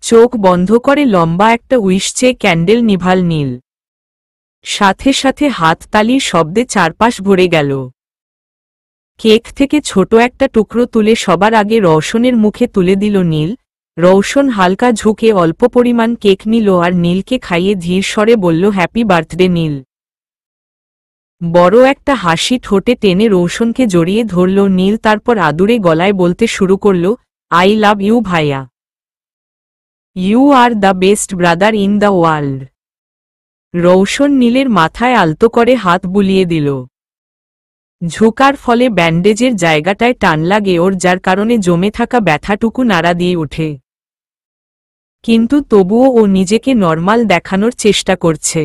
চোখ বন্ধ করে লম্বা একটা উইশ চেয়ে ক্যান্ডেল নিভাল নীল। সাথে সাথে হাততালির শব্দে চারপাশ ভরে গেল। কেক থেকে ছোট একটা টুকরো তুলে সবার আগে রওশনের মুখে তুলে দিল নীল। রওশন হালকা ঝুঁকে অল্প পরিমাণ কেক নিল আর নীলকে খাইয়ে ধীর স্বরে বলল, হ্যাপি বার্থডে নীল। বড় একটা হাসি ঠোঁটে টেনে রওশনকে জড়িয়ে ধরল নীল, তারপর আদুরে গলায় বলতে শুরু করল, আই লাভ ইউ ভাইয়া। You are the best brother in the world. Roshan নীলের মাথায় আলতো করে হাত বুলিয়ে দিল। ঝুঁকার ফলে ব্যান্ডেজের জায়গাটায় টান লাগে ওর, যার কারণে জমে থাকা ব্যথাটুকু নাড়া দিয়ে ওঠে। কিন্তু তবুও ও নিজেকে নরমাল দেখানোর চেষ্টা করছে।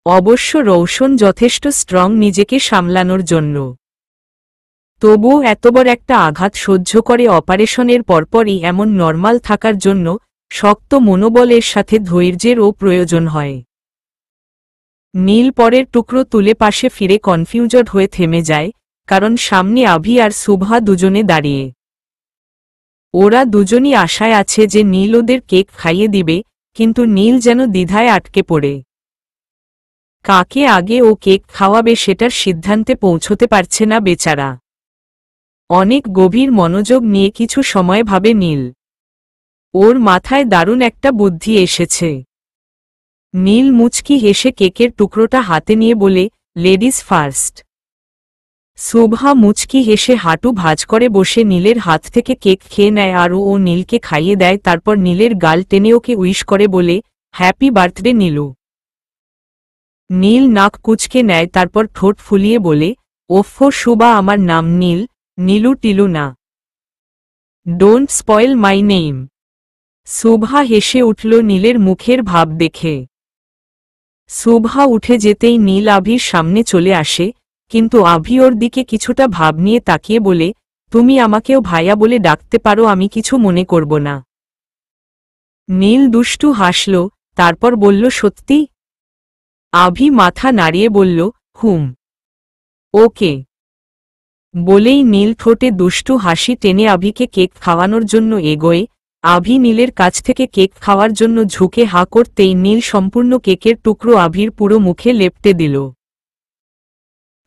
অবশ্য রওশন যথেষ্ট স্ট্রং নিজেকে সামলানোর জন্য। তবুও এত বড় একটা আঘাত সহ্য করে অপারেশনের পরপরই এমন নরমাল থাকার জন্য শক্ত মনোবলের সাথে ধৈর্যেরও প্রয়োজন হয়। নীল পরের টুকরো তুলে পাশে ফিরে কনফিউজড হয়ে থেমে যায়, কারণ সামনে আভি আর সুভা দুজনে দাঁড়িয়ে। ওরা দুজনই আশায় আছে যে নীল ওদের কেক খাইয়ে দিবে, কিন্তু নীল যেন দ্বিধায় আটকে পড়ে। কাকে আগে ও কেক খাওয়াবে সেটার সিদ্ধান্তে পৌঁছতে পারছে না বেচারা। অনেক গভীর মনোযোগ নিয়ে কিছু সময় ভাবে নীল। ওর মাথায় দারুণ একটা বুদ্ধি এসেছে। নীল মুচকি হেসে কেকের টুকরোটা হাতে নিয়ে বলে, লেডিস ফার্স্ট। সুভা মুচকি হেসে হাঁটু ভাঁজ করে বসে নীলের হাত থেকে কেক খেয়ে নেয় আর ও নীলকে খাইয়ে দেয়। তারপর নীলের গাল টেনে ওকে উইশ করে বলে, হ্যাপি বার্থডে নীলু। নীল নাক কুচকে নেয়, তারপর ঠোঁট ফুলিয়ে বলে, ওফো সুভা, আমার নাম নীল, নীলু টিলু না। Don't spoil my name. Subha হেসে উঠল নীলের মুখের ভাব দেখে। সুভা উঠে যেতেই নীল আভির সামনে চলে আসে, কিন্তু আভি ওর দিকে কিছুটা ভাব নিয়ে তাকিয়ে বলে, তুমি আমাকেও ভাইয়া বলে ডাকতে পারো, আমি কিছু মনে করব না। নীল দুষ্টু হাসল, তারপর বলল, সত্যি? আভি মাথা নাড়িয়ে বলল, হুম। ওকে। বলেই নীল ঠোঁটে দুষ্টু হাসি টেনে আভিকে কেক খাওয়ানোর জন্য এগোয়। আভি নীলের কাছ থেকে কেক খাওয়ার জন্য ঝুঁকে হাঁ করতেই নীল সম্পূর্ণ কেকের টুকরো আভির পুরো মুখে লেপ্টে দিল।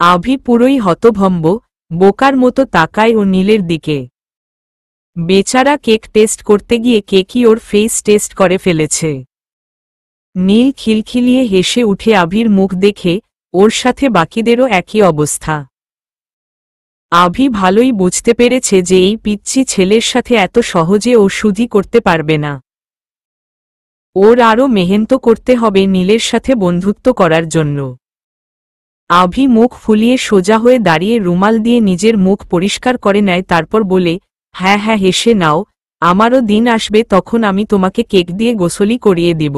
আভি পুরোই হতভম্ব, বোকার মতো তাকায় ও নীলের দিকে। বেচারা কেক টেস্ট করতে গিয়ে কেকই ওর ফেস টেস্ট করে ফেলেছে। নীল খিলখিলিয়ে হেসে উঠে আভির মুখ দেখে, ওর সাথে বাকিদেরও একই অবস্থা। আভি ভালোই বুঝতে পেরেছে যে এই পিচ্চি ছেলের সাথে এত সহজে ও শুধু করতে পারবে না। ওর আরও মেহনত করতে হবে নীলের সাথে বন্ধুত্ব করার জন্য। আভি মুখ ফুলিয়ে সোজা হয়ে দাঁড়িয়ে রুমাল দিয়ে নিজের মুখ পরিষ্কার করে নেয়, তারপর বলে, হ্যাঁ হ্যাঁ হেসে নাও, আমারও দিন আসবে তখন আমি তোমাকে কেক দিয়ে গোসলি করিয়ে দিব।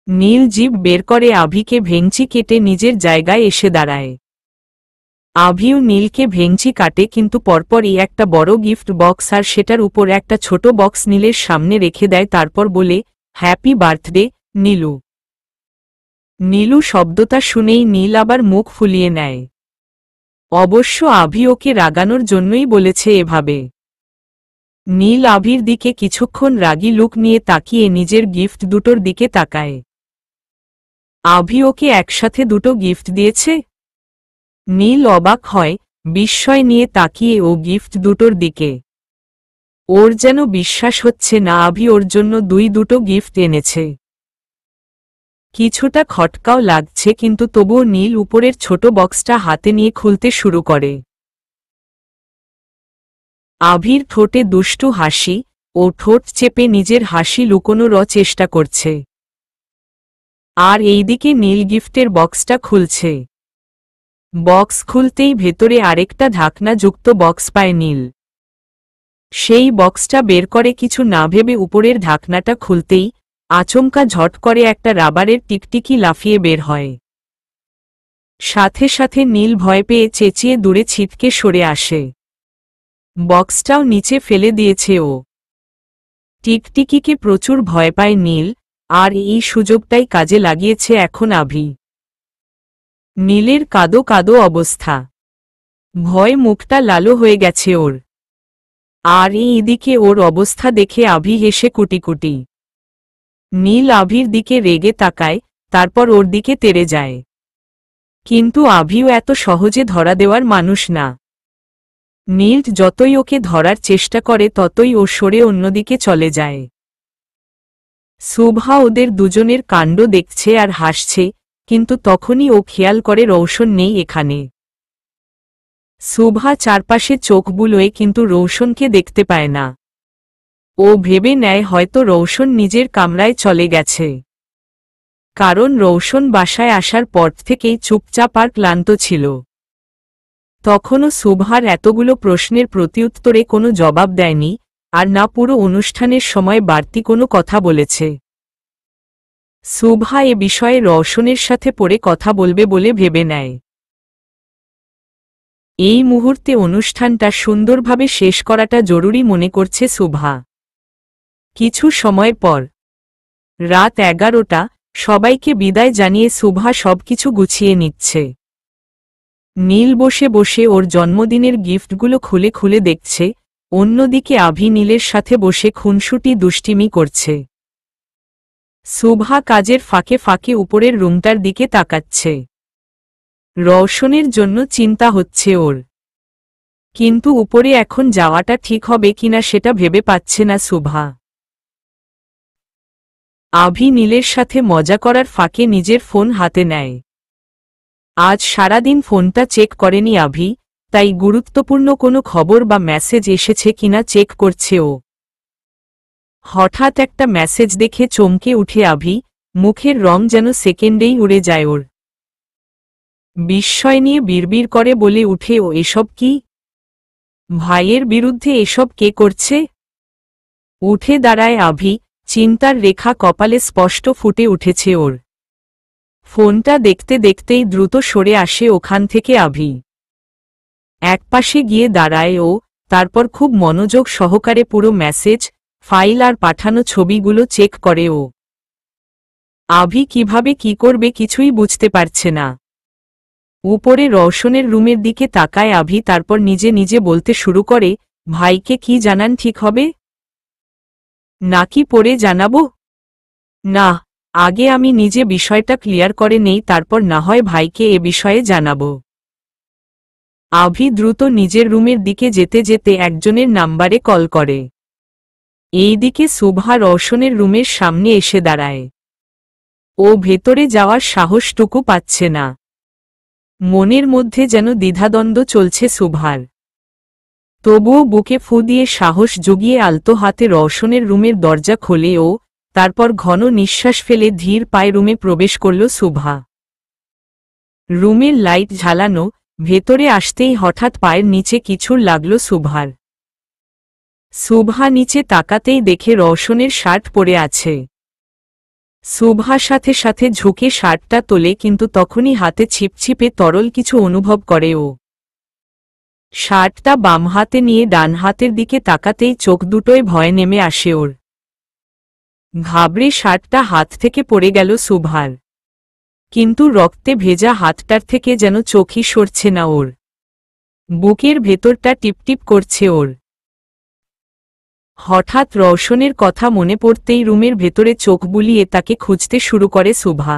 নীল জিভ বের করে আভিকে ভেঙচি কেটে নিজের জায়গায় এসে দাঁড়ায়। আভিও নীলকে ভেঙচি কাটে, কিন্তু পরপরই একটা বড় গিফট বক্স আর সেটার উপর একটা ছোট বক্স নীলের সামনে রেখে দেয়, তারপর বলে, হ্যাপি বার্থডে নীলু। নীলু শব্দটা শুনেই নীল আবার মুখ ফুলিয়ে নেয়। অবশ্য আভি ওকে রাগানোর জন্যই বলেছে এভাবে। নীল আভির দিকে কিছুক্ষণ রাগী লুক নিয়ে তাকিয়ে নিজের গিফট দুটোর দিকে তাকায়। আভি ওকে একসাথে দুটো গিফট দিয়েছে? নীল অবাক হয়, বিস্ময় নিয়ে তাকিয়ে ও গিফট দুটোর দিকে। ওর যেন বিশ্বাস হচ্ছে না আভি ওর জন্য দুটো গিফট এনেছে। কিছুটা খটকাও লাগছে, কিন্তু তবুও নীল উপরের ছোট বক্সটা হাতে নিয়ে খুলতে শুরু করে। আভির ঠোঁটে দুষ্টু হাসি, ও ঠোঁট চেপে নিজের হাসি লুকোনোর চেষ্টা করছে। আর এইদিকে নীল গিফটের বক্সটা খুলছে। বক্স খুলতেই ভেতরে আরেকটা ঢাকনাযুক্ত বক্স পায় নীল। সেই বক্সটা বের করে কিছু না ভেবে উপরের ঢাকনাটা খুলতেই আচমকা ঝট করে একটা রাবারের টিকটিকি লাফিয়ে বের হয়। সাথে সাথে নীল ভয় পেয়ে চেঁচিয়ে দূরে ছিটকে সরে আসে। বক্সটাও নিচে ফেলে দিয়েছে ও। টিকটিকিকে প্রচুর ভয় পায় নীল, আর এই সুযোগটাই কাজে লাগিয়েছে এখন আভি। নীলের কাদো কাদো অবস্থা, ভয় মুখটা লালো হয়ে গেছে ওর। আর এইদিকে ওর অবস্থা দেখে আভি হেসে কুটিকুটি। নীল আভির দিকে রেগে তাকায়, তারপর ওর দিকে তেড়ে যায়। কিন্তু আভিও এত সহজে ধরা দেওয়ার মানুষ না। নীল যতই ওকে ধরার চেষ্টা করে ততই ও সরে অন্যদিকে চলে যায়। শুভা ওদের দুজনের কাণ্ড দেখছে আর হাসছে, কিন্তু তখনই ও খেয়াল করে রৌশন নেই এখানে। শুভা চারপাশে চোখ বুলোয় কিন্তু রৌশনকে দেখতে পায় না। ও ভেবে নেয় হয়তো রৌশন নিজের কামরায় চলে গেছে। কারণ রৌশন বাসায় আসার পর থেকেই চুপচাপ আর ক্লান্ত ছিল। তখনও শুভার এতগুলো প্রশ্নের প্রত্যুত্তরে কোনো জবাব দেয়নি, আর না পুরো অনুষ্ঠানের সময় বাড়তি কোনো কথা বলেছে। শুভা এ বিষয়ে রৌশনের সাথে পরে কথা বলবে বলে ভেবে নেয়। এই মুহূর্তে অনুষ্ঠানটা সুন্দরভাবে শেষ করাটা জরুরি মনে করছে শুভা। কিছু সময় পর রাত 11টা, সবাইকে বিদায় জানিয়ে শুভা সবকিছু গুছিয়ে নিচ্ছে। নীল বসে বসে ওর জন্মদিনের গিফটগুলো খুলে খুলে দেখছে, অন্যদিকে আভি নীলের সাথে বসে খুনসুটি দুষ্টিমি করছে। শুভা কাজের ফাঁকে ফাঁকে উপরের রুমটার দিকে তাকাচ্ছে। রৌশনের জন্য চিন্তা হচ্ছে ওর। কিন্তু উপরে এখন যাওয়াটা ঠিক হবে কিনা সেটা ভেবে পাচ্ছে না শুভা। আভি নীলের সাথে মজা করার ফাঁকে নিজের ফোন হাতে নেয়। আজ সারাদিন ফোনটা চেক করেনি আভি, তাই গুরুত্বপূর্ণ কোনো খবর বা মেসেজ এসেছে কিনা চেক করছে ও। হঠাৎ একটা মেসেজ দেখে চমকে উঠে আভি, মুখের রং যেন সেকেন্ডেই উড়ে যায় ওর। বিস্ময় নিয়ে বিড়বিড় করে বলে উঠে ও এসব কি? ভাইয়ের বিরুদ্ধে এসব কে করছে? উঠে দাঁড়ায় আভি, চিন্তার রেখা কপালে স্পষ্ট ফুটে উঠেছে ওর। ফোনটা দেখতে দেখতেই দ্রুত সরে আসে ওখান থেকে আভি। একপাশে গিয়ে দাঁড়ায় ও, তারপর খুব মনোযোগ সহকারে পুরো মেসেজ, ফাইল আর পাঠানো ছবিগুলো চেক করে ও। আভি কিভাবে কি করবে কিছুই বুঝতে পারছে না। উপরে রৌশনের রুমের দিকে তাকায় আভি, তারপর নিজে নিজে বলতে শুরু করে, ভাইকে কি জানান ঠিক হবে? নাকি পরে জানাবো? না, আগে আমি নিজে বিষয়টা ক্লিয়ার করে নেই, তারপর না হয় ভাইকে এ বিষয়ে জানাবো। আভি দ্রুত নিজের রুমের দিকে যেতে যেতে একজনের নাম্বারে কল করে। এইদিকে শুভা রৌশনের রুমের সামনে এসে দাঁড়ায়। ও ভেতরে যাওয়ার সাহসটুকু পাচ্ছে না। মনের মধ্যে যেন দ্বিধাদ্বন্দ্ব চলছে শুভার। তবুও বুকে ফু দিয়ে সাহস জুগিয়ে আলতো হাতে রৌশনের রুমের দরজা খোলে ও, তারপর ঘন নিঃশ্বাস ফেলে ধীর পায়ে রুমে প্রবেশ করল শুভা। রুমের লাইট ঝালানো, ভেতরে আসতেই হঠাৎ পায়ের নিচে কিছুর লাগল শুভার। শুভা নিচে তাকাতেই দেখে রৌশনের শার্ট পরে আছে। শুভা সাথে সাথে ঝুঁকে শার্টটা তোলে, কিন্তু তখনই হাতে ছিপছিপে তরল কিছু অনুভব করে ও। শার্টটা বাম হাতে নিয়ে ডান হাতের দিকে তাকাতেই চোখ দুটোয় ভয় নেমে আসে ওর। ঘাবড়ে শার্টটা হাত থেকে পড়ে গেল শুভার। কিন্তু রক্তে ভেজা হাতটার থেকে যেন চোখই সরছে না ওর। বুকের ভেতরটা টিপটিপ করছে ওর। হঠাৎ রৌশনের কথা মনে পড়তেই রুমের ভেতরে চোখ বুলিয়ে তাকে খুঁজতে শুরু করে শুভা।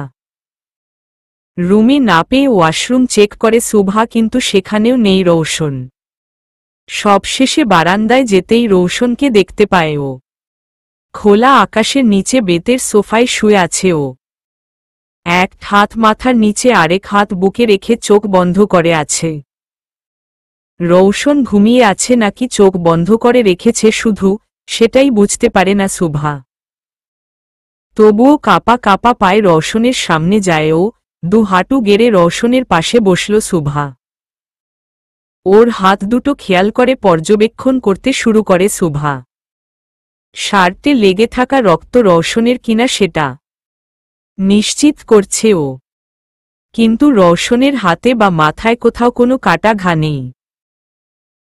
রুমে না পেয়ে ওয়াশরুম চেক করে শুভা, কিন্তু সেখানেও নেই রৌশন। সবশেষে বারান্দায় যেতেই রৌশনকে দেখতে পায় ও। খোলা আকাশের নিচে বেতের সোফায় শুয়ে আছে ও। এক হাত মাথার নিচে আরেক হাত বুকে রেখে চোখ বন্ধ করে আছে। রৌশন ঘুমিয়ে আছে নাকি চোখ বন্ধ করে রেখেছে শুধু, সেটাই বুঝতে পারে না শুভা। তবুও কাঁপা কাঁপা পায়ে রৌশনের সামনে যায় ও, দু হাঁটু গেড়ে রৌশনের পাশে বসল শুভা। ওর হাত দুটো খেয়াল করে পর্যবেক্ষণ করতে শুরু করে শুভা। শার্টে লেগে থাকা রক্ত রৌশনের কিনা সেটা নিশ্চিত করছে ও। কিন্তু রৌশনের হাতে বা মাথায় কোথাও কোনো কাটা ঘা নেই।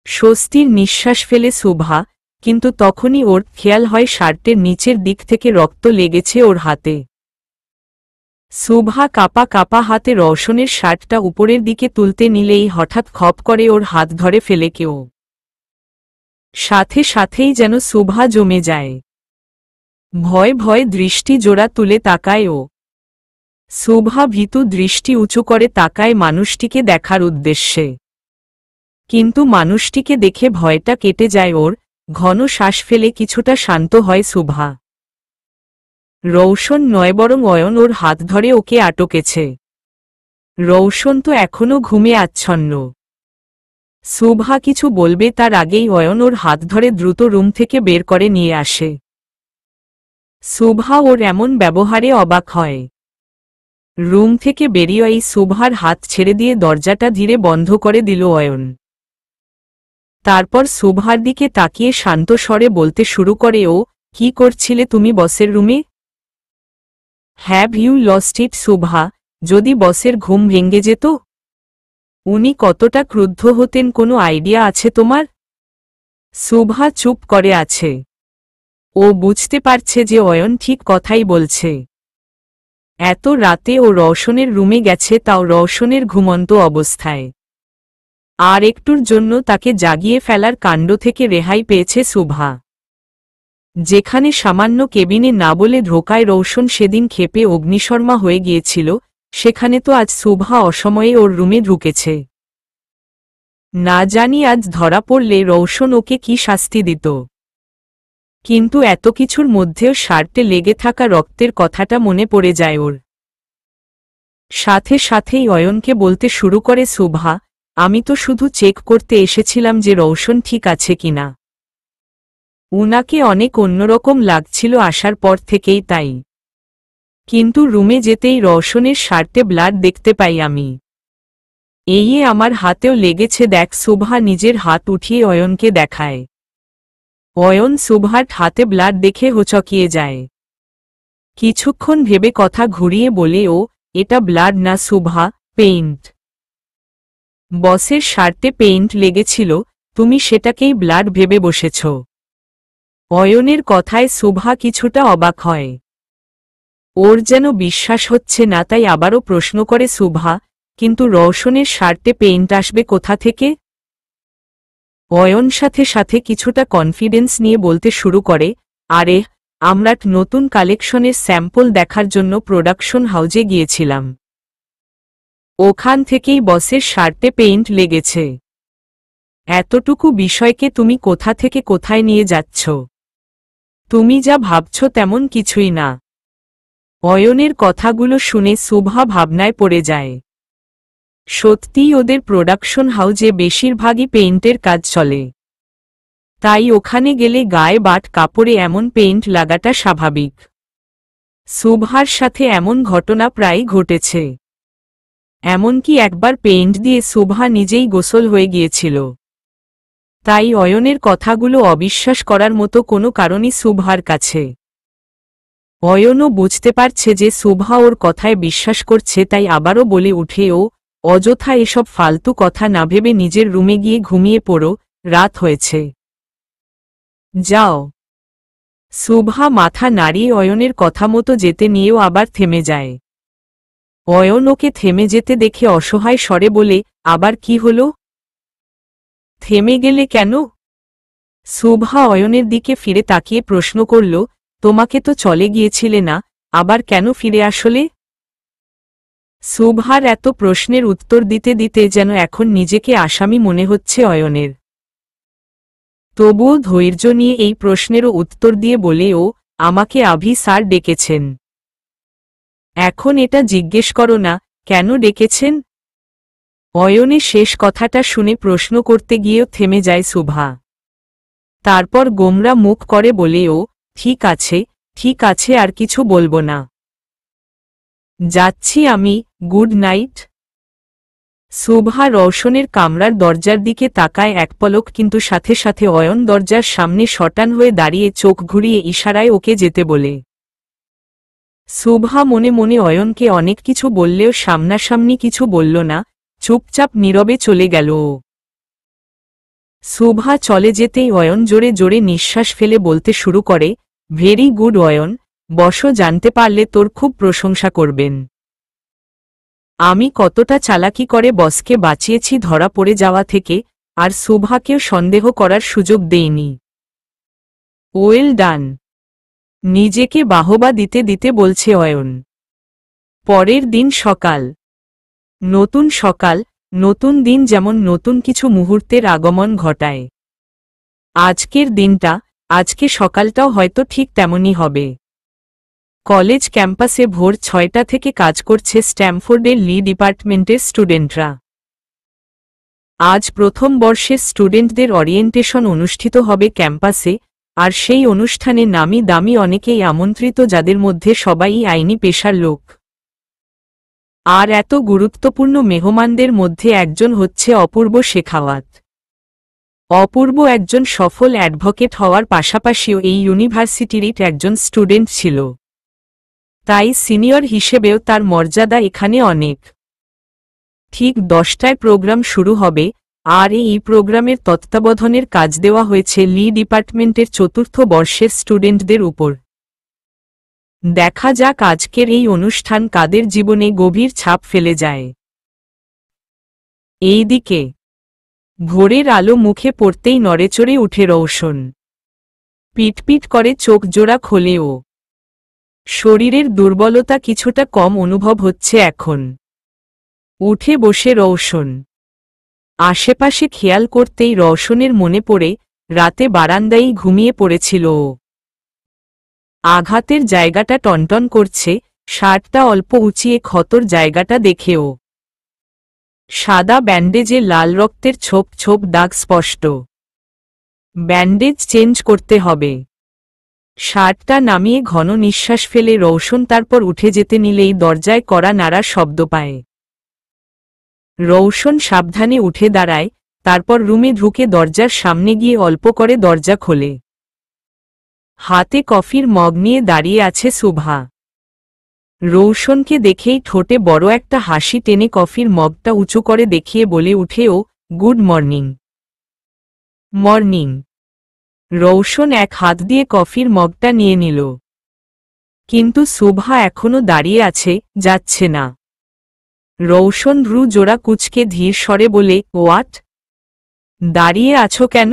স্বস্তির নিঃশ্বাস ফেলে শুভা, কিন্তু তখনই ওর খেয়াল হয় শার্টের নিচের দিক থেকে রক্ত লেগেছে ওর হাতে। শুভা কাঁপা কাঁপা হাতে রৌশনের শার্টটা উপরের দিকে তুলতে নিলেই হঠাৎ খপ করে ওর হাত ধরে ফেলে কেউ। সাথে সাথেই যেন শুভা জমে যায়। ভয় ভয় দৃষ্টি জোড়া তুলে তাকায় ও। শুভা ভীতু দৃষ্টি উঁচু করে তাকায় মানুষটিকে দেখার উদ্দেশ্যে। কিন্তু মানুষটিকে দেখে ভয়টা কেটে যায় ওর, ঘন শ্বাস ফেলে কিছুটা শান্ত হয় শুভা। রৌশন নয় বরং অয়ন ওর হাত ধরে ওকে আটকেছে। রৌশন তো এখনো ঘুমে আচ্ছন্ন। শুভা কিছু বলবে তার আগেই অয়ন ওর হাত ধরে দ্রুত রুম থেকে বের করে নিয়ে আসে। শুভা ওর এমন ব্যবহারে অবাক হয়। রুম থেকে বেরিয়ে শুভার হাত ছেড়ে দিয়ে দরজাটা ধীরে বন্ধ করে দিল অয়ন। তারপর শুভার দিকে তাকিয়ে শান্ত স্বরে বলতে শুরু করে, ও কি করছিলে তুমি বসের রুমে? Have you lost it Shubha? যদি বসের ঘুম ভেঙে যেত? উনি কতটা ক্রুদ্ধ হতেন কোনো আইডিয়া আছে তোমার? শুভা চুপ করে আছে। ও বুঝতে পারছে যে অয়ন ঠিক কথাই বলছে। এত রাতে ও রওশনের রুমে গেছে, তাও রওশনের ঘুমন্ত অবস্থায়। আর একটুর জন্য তাকে জাগিয়ে ফেলার কাণ্ড থেকে রেহাই পেয়েছে শুভা। যেখানে সামান্য কেবিনে না বলে ঢোকায় রৌশন সেদিন ক্ষেপে অগ্নিশর্মা হয়ে গিয়েছিল, সেখানে তো আজ শুভা অসময়ে ওর রুমে ঢুকেছে। না জানি আজ ধরা পড়লে রৌশন ওকে কি শাস্তি দিত। কিন্তু এত কিছুর মধ্যেও শার্টে লেগে থাকা রক্তের কথাটা মনে পড়ে যায় ওর। সাথে সাথেই অয়নকে বলতে শুরু করে শুভা, আমি তো শুধু চেক করতে এসেছিলাম যে রৌশন ঠিক আছে কিনা। উনাকে অনেক অন্যরকম লাগছিল আসার পর থেকেই, তাই। কিন্তু রুমে যেতেই রওশনের শার্টে ব্লাড দেখতে পাই আমি। এই আমার হাতেও লেগেছে দেখ। শুভা নিজের হাত উঠিয়ে অয়নকে দেখায়। অয়ন শুভার হাতে ব্লাড দেখে হোঁচকিয়ে যায়। কিছুক্ষণ ভেবে কথা ঘুরিয়ে বলে, ও এটা ব্লাড না শুভা, পেইন্ট। বসের শার্টে পেইন্ট লেগেছিল, তুমি সেটাকেই ব্লাড ভেবে বসেছ। অয়নের কথায় শুভা কিছুটা অবাক হয়। ওর যেন বিশ্বাস হচ্ছে না, তাই আবারও প্রশ্ন করে শুভা, কিন্তু রওশনের শার্টে পেইন্ট আসবে কোথা থেকে? অয়ন সাথে সাথে কিছুটা কনফিডেন্স নিয়ে বলতে শুরু করে, আরে আমরা নতুন কালেকশনের স্যাম্পল দেখার জন্য প্রোডাকশন হাউজে গিয়েছিলাম। ওখান থেকেই বসের শার্টে পেইন্ট লেগেছে। এতটুকু বিষয়কে তুমি কোথা থেকে কোথায় নিয়ে যাচ্ছ? তুমি যা ভাবছ তেমন কিছুই না। অয়নের কথাগুলো শুনে শুভা ভাবনায় পড়ে যায়। সত্যিই ওদের প্রোডাকশন হাউজে বেশিরভাগই পেইন্টের কাজ চলে, তাই ওখানে গেলে গায়ে বাট কাপড়ে এমন পেইন্ট লাগাটা স্বাভাবিক। শুভার সাথে এমন ঘটনা প্রায়ই ঘটেছে। এমনকি একবার পেইন্ট দিয়ে শুভা নিজেই গোসল হয়ে গিয়েছিল। তাই অয়নের কথাগুলো অবিশ্বাস করার মতো কোনো কারণই শুভার কাছে। অয়নও বুঝতে পারছে যে শুভা ওর কথায় বিশ্বাস করছে, তাই আবারও বলে উঠে, ও অযথা এসব ফালতু কথা না ভেবে নিজের রুমে গিয়ে ঘুমিয়ে পড়ো, রাত হয়েছে। যাও। শুভা মাথা নাড়িয়ে অয়নের কথা মতো যেতে নিয়েও আবার থেমে যায়। অয়ন ওকে থেমে যেতে দেখে অসহায় স্বরে বলে, আবার কি হলো? থেমে গেলে কেন? শুভা অয়নের দিকে ফিরে তাকিয়ে প্রশ্ন করল, তোমাকে তো চলে গিয়েছিলে না, আবার কেন ফিরে আসলে? শুভার এত প্রশ্নের উত্তর দিতে দিতে যেন এখন নিজেকে আসামি মনে হচ্ছে অয়নের। তবুও ধৈর্য নিয়ে এই প্রশ্নেরও উত্তর দিয়ে বলে, ও আমাকে আভি স্যার ডেকেছেন। এখন এটা জিজ্ঞেস করো না, কেন ডেকেছেন? অয়নে শেষ কথাটা শুনে প্রশ্ন করতে গিয়েও থেমে যায় শুভা। তারপর গোমরা মুখ করে বলে, ও ঠিক আছে ঠিক আছে, আর কিছু বলবো না। যাচ্ছি আমি, গুড নাইট। শুভা রওশনের কামরার দরজার দিকে তাকায় এক পলক, কিন্তু সাথে সাথে অয়ন দরজার সামনে শটান হয়ে দাঁড়িয়ে চোখ ঘুরিয়ে ইশারায় ওকে যেতে বলে। শুভা মনে মনে অয়নকে অনেক কিছু বললেও সামনাসামনি কিছু বলল না, চুপচাপ নীরবে চলে গেল ও। শুভা চলে যেতেই অয়ন জোরে জোরে নিঃশ্বাস ফেলে বলতে শুরু করে, ভেরি গুড অয়ন, বসো, জানতে পারলে তোর খুব প্রশংসা করবেন। আমি কতটা চালাকি করে বসকে বাঁচিয়েছি ধরা পড়ে যাওয়া থেকে, আর শুভাকেও সন্দেহ করার সুযোগ দেয়নি। ওয়েল ডান, নিজেকে বাহবা দিতে দিতে বলছে অয়ন। পরের দিন সকাল। নতুন সকাল, নতুন দিন যেমন নতুন কিছু মুহূর্তের আগমন ঘটায়। আজকের দিনটা, আজকে সকালটাও হয়তো ঠিক তেমনই হবে। কলেজ ক্যাম্পাসে ভোর 6টা থেকে কাজ করছে স্ট্যামফোর্ডের লি ডিপার্টমেন্টের স্টুডেন্টরা। আজ প্রথম বর্ষের স্টুডেন্টদের ওরিয়েন্টেশন অনুষ্ঠিত হবে ক্যাম্পাসে, আর সেই অনুষ্ঠানে নামি দামি অনেকেই আমন্ত্রিত, যাদের মধ্যে সবাই আইনি পেশার লোক। আর এত গুরুত্বপূর্ণ মেহমানদের মধ্যে একজন হচ্ছে অপূর্ব শেখাওয়াত। অপূর্ব একজন সফল অ্যাডভোকেট হওয়ার পাশাপাশিও এই ইউনিভার্সিটির একজন স্টুডেন্ট ছিল, তাই সিনিয়র হিসেবেও তার মর্যাদা এখানে অনেক। ঠিক 10টায় প্রোগ্রাম শুরু হবে, আর এই প্রোগ্রামের তত্ত্বাবধানের কাজ দেওয়া হয়েছে লি ডিপার্টমেন্টের 4র্থ বর্ষের স্টুডেন্টদের উপর। দেখা যাক আজকের এই অনুষ্ঠান কাদের জীবনে গভীর ছাপ ফেলে যায়। এইদিকে ভোরের আলো মুখে পড়তেই নড়েচড়ে উঠে রৌশন। পিটপিট করে চোখ জোড়া খোলেও শরীরের দুর্বলতা কিছুটা কম অনুভব হচ্ছে এখন। উঠে বসে রৌশন। আশেপাশে খেয়াল করতেই রৌশনের মনে পড়ে রাতে বারান্দায় ঘুমিয়ে পড়েছিল ও। আঘাতের জায়গাটা টনটন করছে, শার্টটা অল্প উঁচিয়ে ক্ষতর জায়গাটা দেখেও। সাদা ব্যান্ডেজে লাল রক্তের ছোপ ছোপ দাগ স্পষ্ট। ব্যান্ডেজ চেঞ্জ করতে হবে। শার্টটা নামিয়ে ঘন নিঃশ্বাস ফেলে রৌশন তারপর উঠে যেতে নিলেই দরজায় কড়া নাড়ার শব্দ পায়। রৌশন সাবধানে উঠে দাঁড়ায়, তারপর রুমে ঢুকে দরজার সামনে গিয়ে অল্প করে দরজা খোলে। হাতে কফির মগ নিয়ে দাঁড়িয়ে আছে শুভা। রৌশনকে দেখেই ঠোঁটে বড় একটা হাসি টেনে কফির মগটা উঁচু করে দেখিয়ে বলে উঠে ও, গুড মর্নিং। মর্নিং। রৌশন এক হাত দিয়ে কফির মগটা নিয়ে নিল। কিন্তু শুভা এখনো দাঁড়িয়ে আছে, যাচ্ছে না। রৌশন রু জোড়া কুচকে ধীর স্বরে বলে, হোয়াট? দাঁড়িয়ে আছো কেন?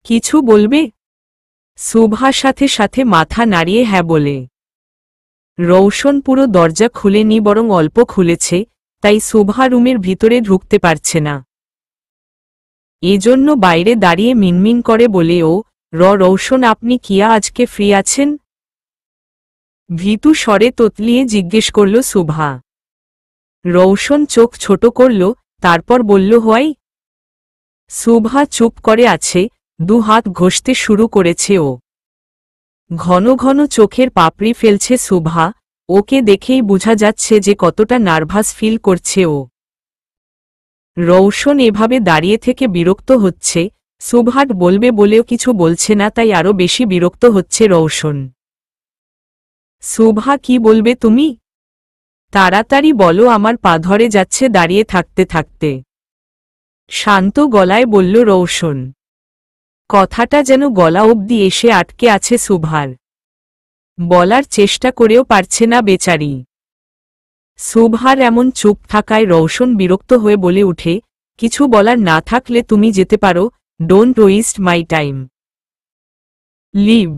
কিছু বলবে? শুভা সাথে সাথে মাথা নাড়িয়ে হ্যাঁ বলে। রৌশন পুরো দরজা খুলেনি, বরং অল্প খুলেছে, তাই শুভা রুমের ভিতরে ঢুকতে পারছে না। এজন্য বাইরে দাঁড়িয়ে মিনমিন করে বলে ও, রৌশন আপনি কিয়া আজকে ফ্রি আছেন? ভীতু স্বরে তোতলিয়ে জিজ্ঞেস করল শুভা। রৌশন চোখ ছোট করল, তারপর বলল হোয়াই? শুভা চুপ করে আছে, দু হাত ঘষতে শুরু করেছে ও। ঘন ঘন চোখের পাপড়ি ফেলছে শুভা, ওকে দেখেই বোঝা যাচ্ছে যে কতটা নার্ভাস ফিল করছে ও। রৌশন এভাবে দাঁড়িয়ে থেকে বিরক্ত হচ্ছে, শুভাট বলবে বলেও কিছু বলছে না, তাই আরো বেশি বিরক্ত হচ্ছে রৌশন। শুভা কি বলবে তুমি? তাড়াতাড়ি বলো, আমার পা ধরে যাচ্ছে দাঁড়িয়ে থাকতে থাকতে। শান্ত গলায় বলল রৌশন। কথাটা যেন গলা অবধি এসে আটকে আছে শুভার। বলার চেষ্টা করেও পারছে না বেচারি। শুভার এমন চুপ থাকায় রৌশন বিরক্ত হয়ে বলে উঠে, কিছু বলার না থাকলে তুমি যেতে পারো, don't waste my time. Leave.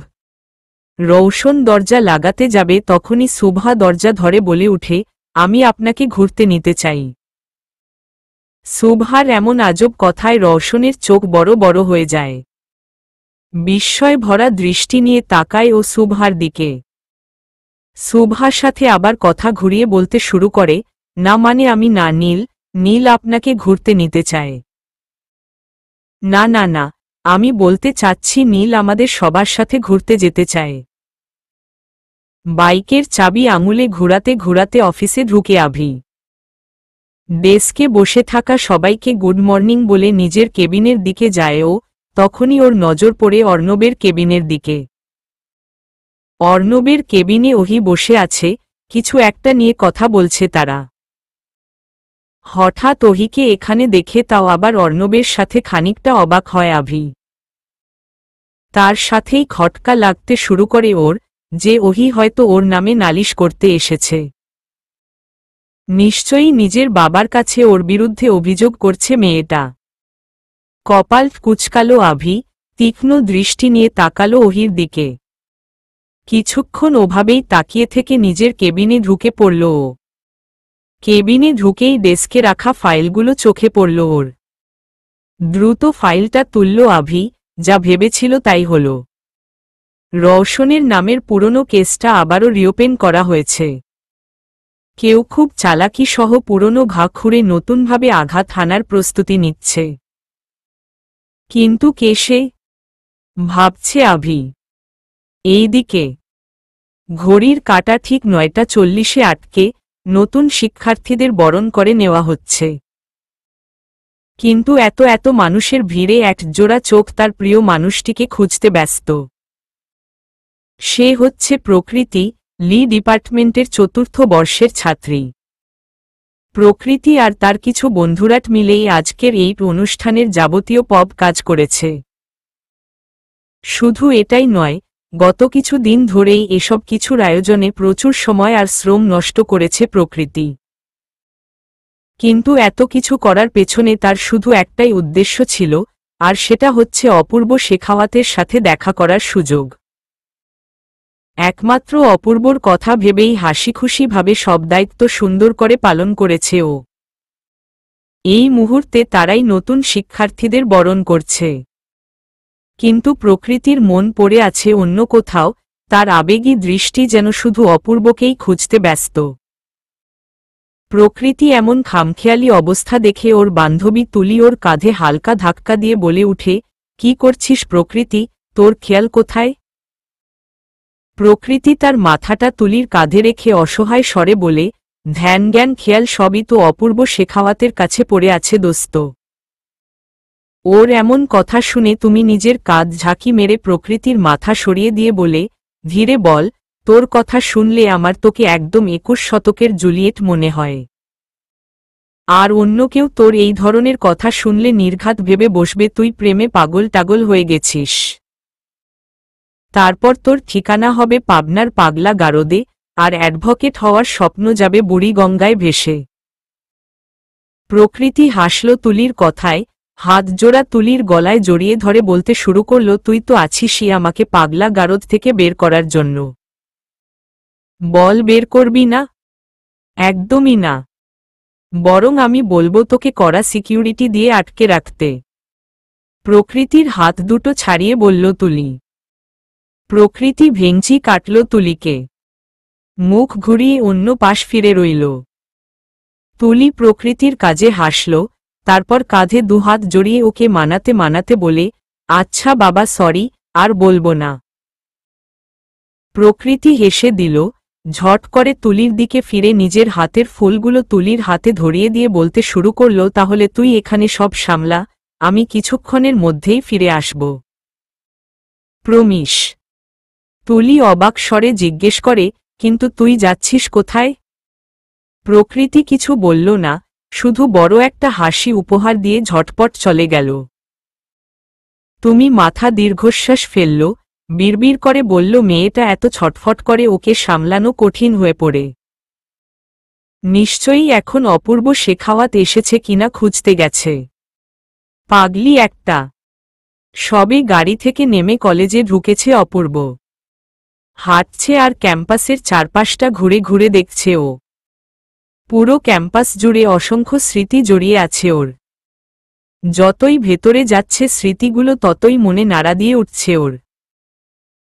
Raushan দরজা লাগাতে যাবে তখনই শুভা দরজা ধরে বলে উঠে, আমি আপনাকে ঘুরতে নিতে চাই। শুভার এমন আজব কথায় রৌশনের চোখ বড় বড় হয়ে যায়। বিস্ময় ভরা দৃষ্টি নিয়ে তাকায় ও শুভার দিকে। শুভার সাথে আবার কথা ঘুরিয়ে বলতে শুরু করে, না মানে আমি না, নীল আপনাকে ঘুরতে নিতে চায়। না না না, আমি বলতে চাচ্ছি নীল আমাদের সবার সাথে ঘুরতে যেতে চায়। বাইকের চাবি আঙুলে ঘুরাতে ঘুরাতে অফিসে ঢুকে আভি। ডেস্কে বসে থাকা সবাইকে গুড মর্নিং বলে নিজের কেবিনের দিকে যায় ও, তখনই ওর নজর পড়ে অর্ণবের কেবিনের দিকে। অর্ণবের কেবিনে ওহি বসে আছে, কিছু একটা নিয়ে কথা বলছে তারা। হঠাৎ ওহিকে এখানে দেখে তাও আবার অর্ণবের সাথে খানিকটা অবাক হয় আভি। তার সাথেই খটকা লাগতে শুরু করে ওর, যে ওহি হয়তো ওর নামে নালিশ করতে এসেছে। নিশ্চয়ই নিজের বাবার কাছে ওর বিরুদ্ধে অভিযোগ করছে মেয়েটা। কপাল কুঁচকালো আভি, তীক্ষ্ণ দৃষ্টি নিয়ে তাকালো ওহির দিকে। কিছুক্ষণ ওভাবেই তাকিয়ে থেকে নিজের কেবিনে ঢুকে পড়ল ও। কেবিনে ঢুকেই ডেস্কে রাখা ফাইলগুলো চোখে পড়ল ওর। দ্রুত ফাইলটা তুলল আভি, যা ভেবেছিল তাই হল। রওশনের নামের পুরনো কেসটা আবারও রিওপেন করা হয়েছে। কেউ খুব চালাকি সহ পুরনো ঘা খুঁড়ে নতুনভাবে আঘাত হানার প্রস্তুতি নিচ্ছে। কিন্তু কে সে? ভাবছে আভি। এইদিকে ঘড়ির কাঁটা ঠিক 9:40 আটকে নতুন শিক্ষার্থীদের বরণ করে নেওয়া হচ্ছে। কিন্তু এত এত মানুষের ভিড়ে একজোড়া চোখ তার প্রিয় মানুষটিকে খুঁজতে ব্যস্ত। সে হচ্ছে প্রকৃতি, লি ডিপার্টমেন্টের 4র্থ বর্ষের ছাত্রী। প্রকৃতি আর তার কিছু বন্ধুরাট মিলেই আজকের এই অনুষ্ঠানের যাবতীয় পব কাজ করেছে। শুধু এটাই নয়, গত কিছু দিন ধরেই এসব কিছুর আয়োজনে প্রচুর সময় আর শ্রম নষ্ট করেছে প্রকৃতি। কিন্তু এত কিছু করার পেছনে তার শুধু একটাই উদ্দেশ্য ছিল, আর সেটা হচ্ছে অপূর্ব শেখাওয়াতের সাথে দেখা করার সুযোগ। একমাত্র অপূর্বর কথা ভেবেই হাসিখুশিভাবে সব দায়িত্ব সুন্দর করে পালন করেছে ও। এই মুহূর্তে তারাই নতুন শিক্ষার্থীদের বরণ করছে। কিন্তু প্রকৃতির মন পড়ে আছে অন্য কোথাও, তার আবেগী দৃষ্টি যেন শুধু অপূর্বকেই খুঁজতে ব্যস্ত। প্রকৃতি এমন খামখেয়ালি অবস্থা দেখে ওর বান্ধবী তুলি ওর কাঁধে হালকা ধাক্কা দিয়ে বলে উঠে, কি করছিস প্রকৃতি, তোর খেয়াল কোথায়? প্রকৃতি তার মাথাটা তুলির কাঁধে রেখে অসহায় স্বরে বলে, ধ্যান জ্ঞান খেয়াল সবই তো অপূর্ব শেখাওয়াতের কাছে পড়ে আছে দোস্ত। ওর এমন কথা শুনে তুমি নিজের কাঁধ ঝাঁকি মেরে প্রকৃতির মাথা সরিয়ে দিয়ে বলে, ধীরে বল, তোর কথা শুনলে আমার তোকে একদম 21 শতকের জুলিয়েট মনে হয়। আর অন্য কেউ তোর এই ধরনের কথা শুনলে নির্ঘাত ভেবে বসবে তুই প্রেমে পাগল টাগল হয়ে গেছিস। তারপর তোর ঠিকানা হবে পাবনার পাগলা গারদে, আর অ্যাডভোকেট হওয়ার স্বপ্ন যাবে বুড়িগঙ্গায় ভেসে। প্রকৃতি হাসল তুলির কথায়, হাত জোড়া তুলির গলায় জড়িয়ে ধরে বলতে শুরু করল, তুই তো আছিসই আমাকে পাগলা গারদ থেকে বের করার জন্য। বল বের করবি না? একদমই না। বরং আমি বলবো তোকে কড়া সিকিউরিটি দিয়ে আটকে রাখতে। প্রকৃতির হাত দুটো ছাড়িয়ে বলল তুলি। প্রকৃতি ভেঙচি কাটল তুলিকে। মুখ ঘুরিয়ে অন্য পাশ ফিরে রইল। তুলি প্রকৃতির কাজে হাসল, তারপর কাঁধে দুহাত জড়িয়ে ওকে মানাতে মানাতে বলে, আচ্ছা বাবা সরি, আর বলবো না। প্রকৃতি হেসে দিল, ঝট করে তুলির দিকে ফিরে নিজের হাতের ফুলগুলো তুলির হাতে ধরিয়ে দিয়ে বলতে শুরু করল, তাহলে তুই এখানে সব সামলা, আমি কিছুক্ষণের মধ্যেই ফিরে আসব। প্রমিস? তুলি অবাক স্বরে জিজ্ঞেস করে, কিন্তু তুই যাচ্ছিস কোথায়? প্রকৃতি কিছু বলল না, শুধু বড় একটা হাসি উপহার দিয়ে ঝটপট চলে গেল। তুমি মাথা দীর্ঘশ্বাস ফেলল, বিড়বিড় করে বলল, মেয়েটা এত ছটফট করে, ওকে সামলানো কঠিন হয়ে পড়ে। নিশ্চয়ই এখন অপূর্ব শেখাওয়াত এসেছে কিনা খুঁজতে গেছে। পাগলি একটা। সবে গাড়ি থেকে নেমে কলেজে ঢুকেছে অপূর্ব। হাঁটছে আর ক্যাম্পাসের চারপাশটা ঘুরে ঘুরে দেখছে ও। পুরো ক্যাম্পাস জুড়ে অসংখ্য স্মৃতি জড়িয়ে আছে ওর। যতই ভেতরে যাচ্ছে স্মৃতিগুলো ততই মনে নাড়া দিয়ে উঠছে ওর।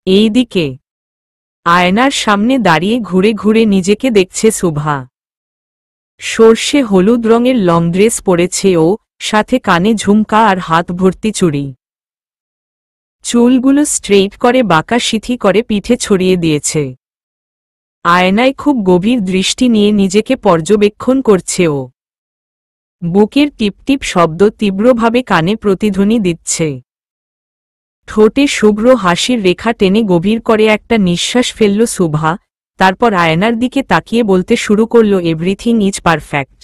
এইদিকে আয়নার সামনে দাঁড়িয়ে ঘুরে ঘুরে নিজেকে দেখছে শুভা। সর্ষে হলুদ রঙের লং ড্রেস পরেছে ও, সাথে কানে ঝুমকা আর হাত ভর্তি চুড়ি। চুলগুলো স্ট্রেইট করে বাঁকা সিথি করে পিঠে ছড়িয়ে দিয়েছে। আয়নায় খুব গভীর দৃষ্টি নিয়ে নিজেকে পর্যবেক্ষণ করছে ও। বুকের টিপটিপ শব্দ তীব্রভাবে কানে প্রতিধ্বনি দিচ্ছে। ঠোঁটে শুভ্র হাসির রেখা টেনে গভীর করে একটা নিঃশ্বাস ফেলল শুভা, তারপর আয়নার দিকে তাকিয়ে বলতে শুরু করল, এভরিথিং ইজ পারফেক্ট।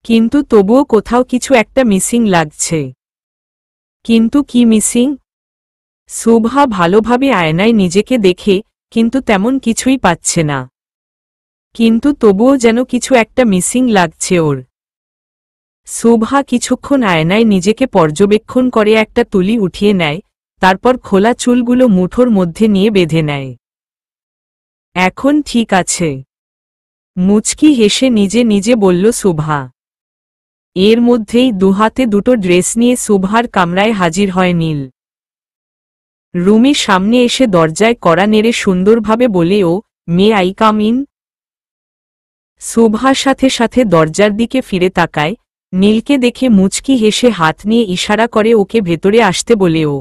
কিন্তু তবুও কোথাও কিছু একটা মিসিং লাগছে। কিন্তু কি মিসিং? শুভা ভালোভাবে আয়নায় নিজেকে দেখে, কিন্তু তেমন কিছুই পাচ্ছে না। কিন্তু তবুও যেন কিছু একটা মিসিং লাগছে ওর। শুভা কিছুক্ষণ আয়নায় নিজেকে পর্যবেক্ষণ করে একটা তুলি উঠিয়ে নেয়, তারপর খোলা চুলগুলো মুঠোর মধ্যে নিয়ে বেঁধে নেয়। এখন ঠিক আছে, মুচকি হেসে নিজে নিজে বলল শুভা। এর মধ্যেই দুহাতে দুটো ড্রেস নিয়ে শুভার কামরায় হাজির হয় নীল। রুমের সামনে এসে দরজায় কড়া নেড়ে সুন্দরভাবে বলে, ও may I come in? Shubha সাথে সাথে দরজার দিকে ফিরে তাকায়, নীলকে দেখে মুচকি হেসে হাত নিয়ে ইশারা করে ওকে ভেতরে আসতে বলে। ও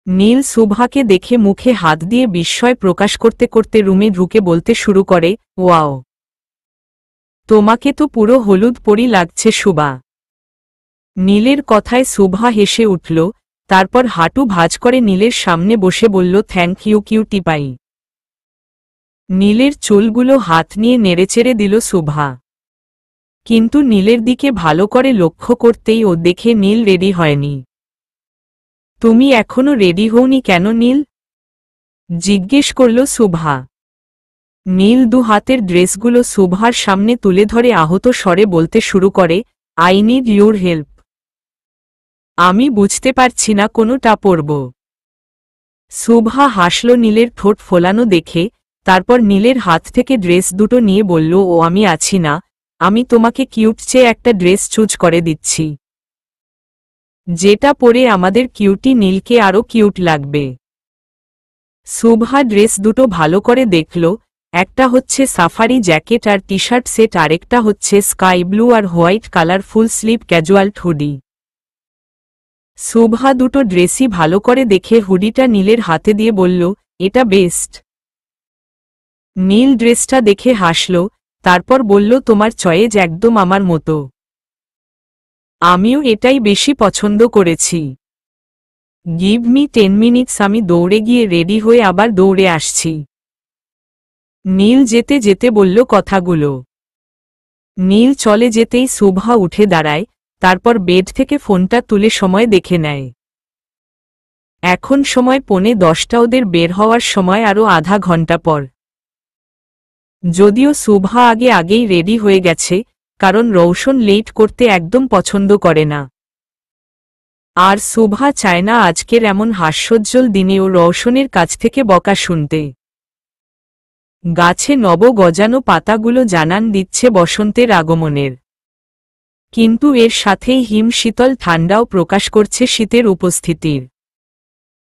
নীল শুভাকে দেখে মুখে হাত দিয়ে বিস্ময় প্রকাশ করতে করতে রুমে ঢুকে বলতে শুরু করে, ওয়াও, তোমাকে তো পুরো হলুদ পরি লাগছে শুভা। নীলের কথায় শুভা হেসে উঠল, তারপর হাঁটু ভাঁজ করে নীলের সামনে বসে বলল, থ্যাংক ইউ কিউটি পাই। নীলের চুলগুলো হাত নিয়ে নেড়েচেড়ে দিল শুভা, কিন্তু নীলের দিকে ভালো করে লক্ষ্য করতেই ও দেখে নীল রেডি হয়নি। তুমি এখনো রেডি হওনি কেন নীল? জিজ্ঞেস করল শুভা। নীল দু হাতের ড্রেসগুলো শুভার সামনে তুলে ধরে আহত স্বরে বলতে শুরু করে, আই নিড ইউর হেল্প। আমি বুঝতে পারছি না কোনোটা পরব। শুভা হাসল নীলের ঠোঁট ফোলানো দেখে, তারপর নীলের হাত থেকে ড্রেস দুটো নিয়ে বলল, ও আমি আছি না, আমি তোমাকে কিউট চেয়ে একটা ড্রেস চুজ করে দিচ্ছি, যেটা পরে আমাদের কিউটি নীলকে আরও কিউট লাগবে। শুভা ড্রেস দুটো ভালো করে দেখল, একটা হচ্ছে সাফারি জ্যাকেট আর টি শার্ট সেট, আরেকটা হচ্ছে স্কাই ব্লু আর white colour full sleeve casual hoodie. Shubha দুটো ড্রেসই ভালো করে দেখে হুডিটা নীলের হাতে দিয়ে বলল, এটা বেস্ট। নীল ড্রেসটা দেখে হাসল, তারপর বলল, তোমার চয়েজ একদম আমার মতো, আমিও এটাই বেশি পছন্দ করেছি। গিভ মি 10 মিনিটস, আমি দৌড়ে গিয়ে রেডি হয়ে আবার দৌড়ে আসছি। নীল যেতে যেতে বলল কথাগুলো। নীল চলে যেতেই শুভা উঠে দাঁড়ায়, তারপর বেড থেকে ফোনটা তুলে সময় দেখে নেয়। এখন সময় 9:45, ওদের বের হওয়ার সময় আরও আধা ঘন্টা পর। যদিও শুভা আগেই রেডি হয়ে গেছে, কারণ রৌশন লেট করতে একদম পছন্দ করে না। আর শুভা চায় না আজকের এমন হাস্যোজ্জ্বল দিনেও রৌশনের কাছ থেকে বকা শুনতে। গাছে নব গজানো পাতাগুলো জানান দিচ্ছে বসন্তের আগমনের, কিন্তু এর সাথেই হিমশীতল ঠান্ডাও প্রকাশ করছে শীতের উপস্থিতির।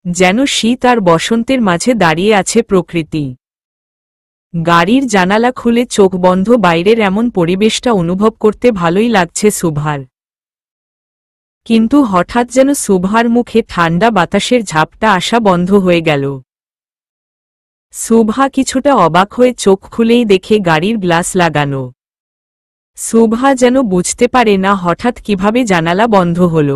যেন শীত আর বসন্তের মাঝে দাঁড়িয়ে আছে প্রকৃতি। গাড়ির জানালা খুলে চোখ বন্ধ বাইরের এমন পরিবেশটা অনুভব করতে ভালোই লাগছে শুভার। কিন্তু হঠাৎ যেন শুভার মুখে ঠান্ডা বাতাসের ঝাপটা আসা বন্ধ হয়ে গেল। শুভা কিছুটা অবাক হয়ে চোখ খুলেই দেখে গাড়ির গ্লাস লাগানো। শুভা যেন বুঝতে পারে না হঠাৎ কিভাবে জানালা বন্ধ হল।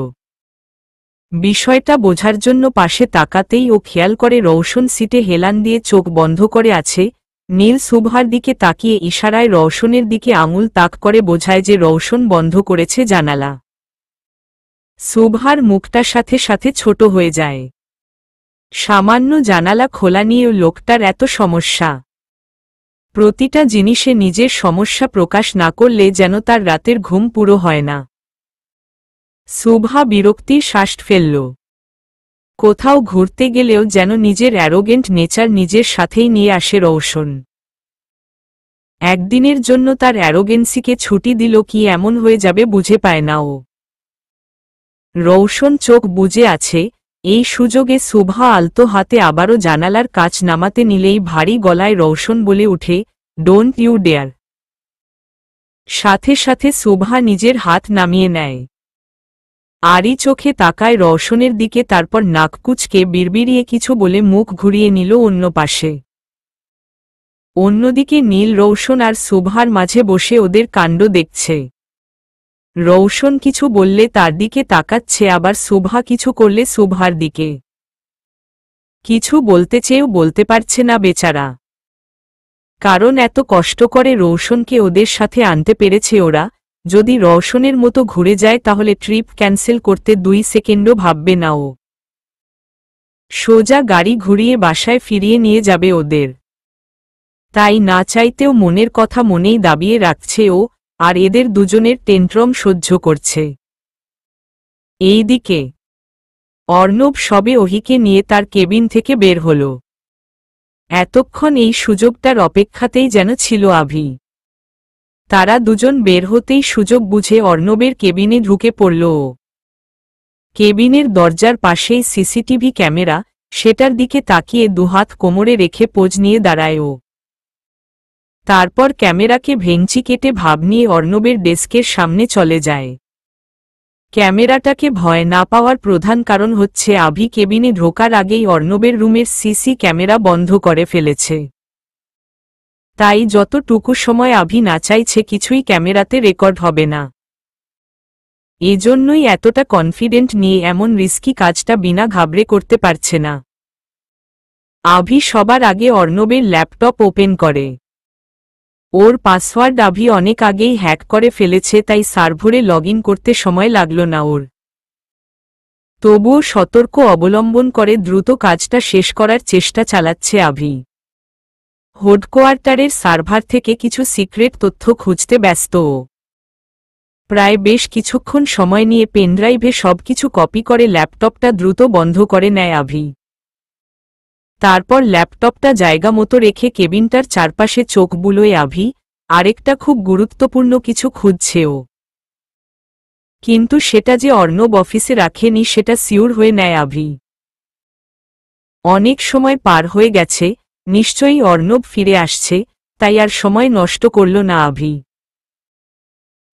বিষয়টা বোঝার জন্য পাশে তাকাতেই ও খেয়াল করে রৌশন সিটে হেলান দিয়ে চোখ বন্ধ করে আছে। নীল শুভার দিকে তাকিয়ে ইশারায় রৌশনের দিকে আঙুল তাক করে বোঝায় যে রৌশন বন্ধ করেছে জানালা। শুভার মুখটা সাথে সাথে ছোট হয়ে যায়। সামান্য জানালা খোলা নিয়েও লোকটার এত সমস্যা। প্রতিটা জিনিসে নিজের সমস্যা প্রকাশ না করলে যেন তার রাতের ঘুম পুরো হয় না। শুভা বিরক্তির শ্বাস ফেলল। কোথাও ঘুরতে গেলেও যেন নিজের অ্যারোগেন্ট নেচার নিজের সাথেই নিয়ে আসে রৌশন। একদিনের জন্য তার অ্যারোগেন্সিকে ছুটি দিল কি এমন হয়ে যাবে বুঝে পায় না ও। রৌশন চোখ বুজে আছে, এই সুযোগে শুভা আলতো হাতে আবারও জানালার কাচ নামাতে নিলেই ভারী গলায় রৌশন বলে উঠে, ডোন্ট ইউ ডেয়ার। সাথে সাথে শুভা নিজের হাত নামিয়ে নেয়। আরই চোখে তাকায় রৌশনের দিকে, তারপর নাক কুচকে বিড়বিড়িয়ে কিছু বলে মুখ ঘুরিয়ে নিল অন্য পাশে। অন্যদিকে নীল রৌশন আর শুভার মাঝে বসে ওদের কাণ্ড দেখছে। রৌশন কিছু বললে তার দিকে তাকাচ্ছে, আবার শুভা কিছু করলে শুভার দিকে। কিছু বলতে চেয়েও বলতে পারছে না বেচারা, কারণ এত কষ্ট করে রৌশনকে ওদের সাথে আনতে পেরেছে ওরা। যদি রৌশনের মতো ঘুরে যায় তাহলে ট্রিপ ক্যান্সেল করতে 2 সেকেন্ডও ভাববে না ও। সোজা গাড়ি ঘুরিয়ে বাসায় ফিরিয়ে নিয়ে যাবে ওদের। তাই না চাইতেও মনের কথা মনেই দাবিয়ে রাখছে ও, আর এদের দুজনের টেন্ট্রম সহ্য করছে। এইদিকে অর্ণব সবে অহিকে নিয়ে তার কেবিন থেকে বের হল। এতক্ষণ এই সুযোগটার অপেক্ষাতেই যেন ছিল আভি। তারা দুজন বের হতেই সুযোগ বুঝে অর্ণবের কেবিনে ঢুকে পড়ল ও। কেবিনের দরজার পাশেই সিসিটিভি ক্যামেরা, সেটার দিকে তাকিয়ে দুহাত কোমরে রেখে পোজ নিয়ে দাঁড়ায় ও। তারপর ক্যামেরাকে ভেঙচি কেটে ভাব নিয়ে অর্ণবের ডেস্কের সামনে চলে যায়। ক্যামেরাটাকে ভয় না পাওয়ার প্রধান কারণ হচ্ছে আভি কেবিনে ঢোকার আগেই অর্ণবের রুমের সিসি ক্যামেরা বন্ধ করে ফেলেছে। তাই যতটুকু সময় আভি না চাইছে কিছুই ক্যামেরাতে রেকর্ড হবে না। এজন্যই এতটা কনফিডেন্ট নিয়ে এমন রিস্কি কাজটা বিনা ঘাবড়ে করতে পারছে না। আভি সবার আগে অর্ণবের ল্যাপটপ ওপেন করে। ওর পাসওয়ার্ড আভি অনেক আগেই হ্যাক করে ফেলেছে, তাই সার্ভারে লগইন করতে সময় লাগল না ওর। তবুও সতর্ক অবলম্বন করে দ্রুত কাজটা শেষ করার চেষ্টা চালাচ্ছে আভি। হেডকোয়ার্টারের সার্ভার থেকে কিছু সিক্রেট তথ্য খুঁজতে ব্যস্ত ও। প্রায় বেশ কিছুক্ষণ সময় নিয়ে পেনড্রাইভে সবকিছু কপি করে ল্যাপটপটা দ্রুত বন্ধ করে নেয় আভি। তারপর ল্যাপটপটা জায়গা মতো রেখে কেবিনটার চারপাশে চোখ বুলোয় আভি, আরেকটা খুব গুরুত্বপূর্ণ কিছু খুঁজছে ও। কিন্তু সেটা যে অর্ণব অফিসে রাখেনি সেটা সিউর হয়ে নেয় আভি। অনেক সময় পার হয়ে গেছে, নিশ্চয়ই অর্ণব ফিরে আসছে, তাই আর সময় নষ্ট করল না আভি।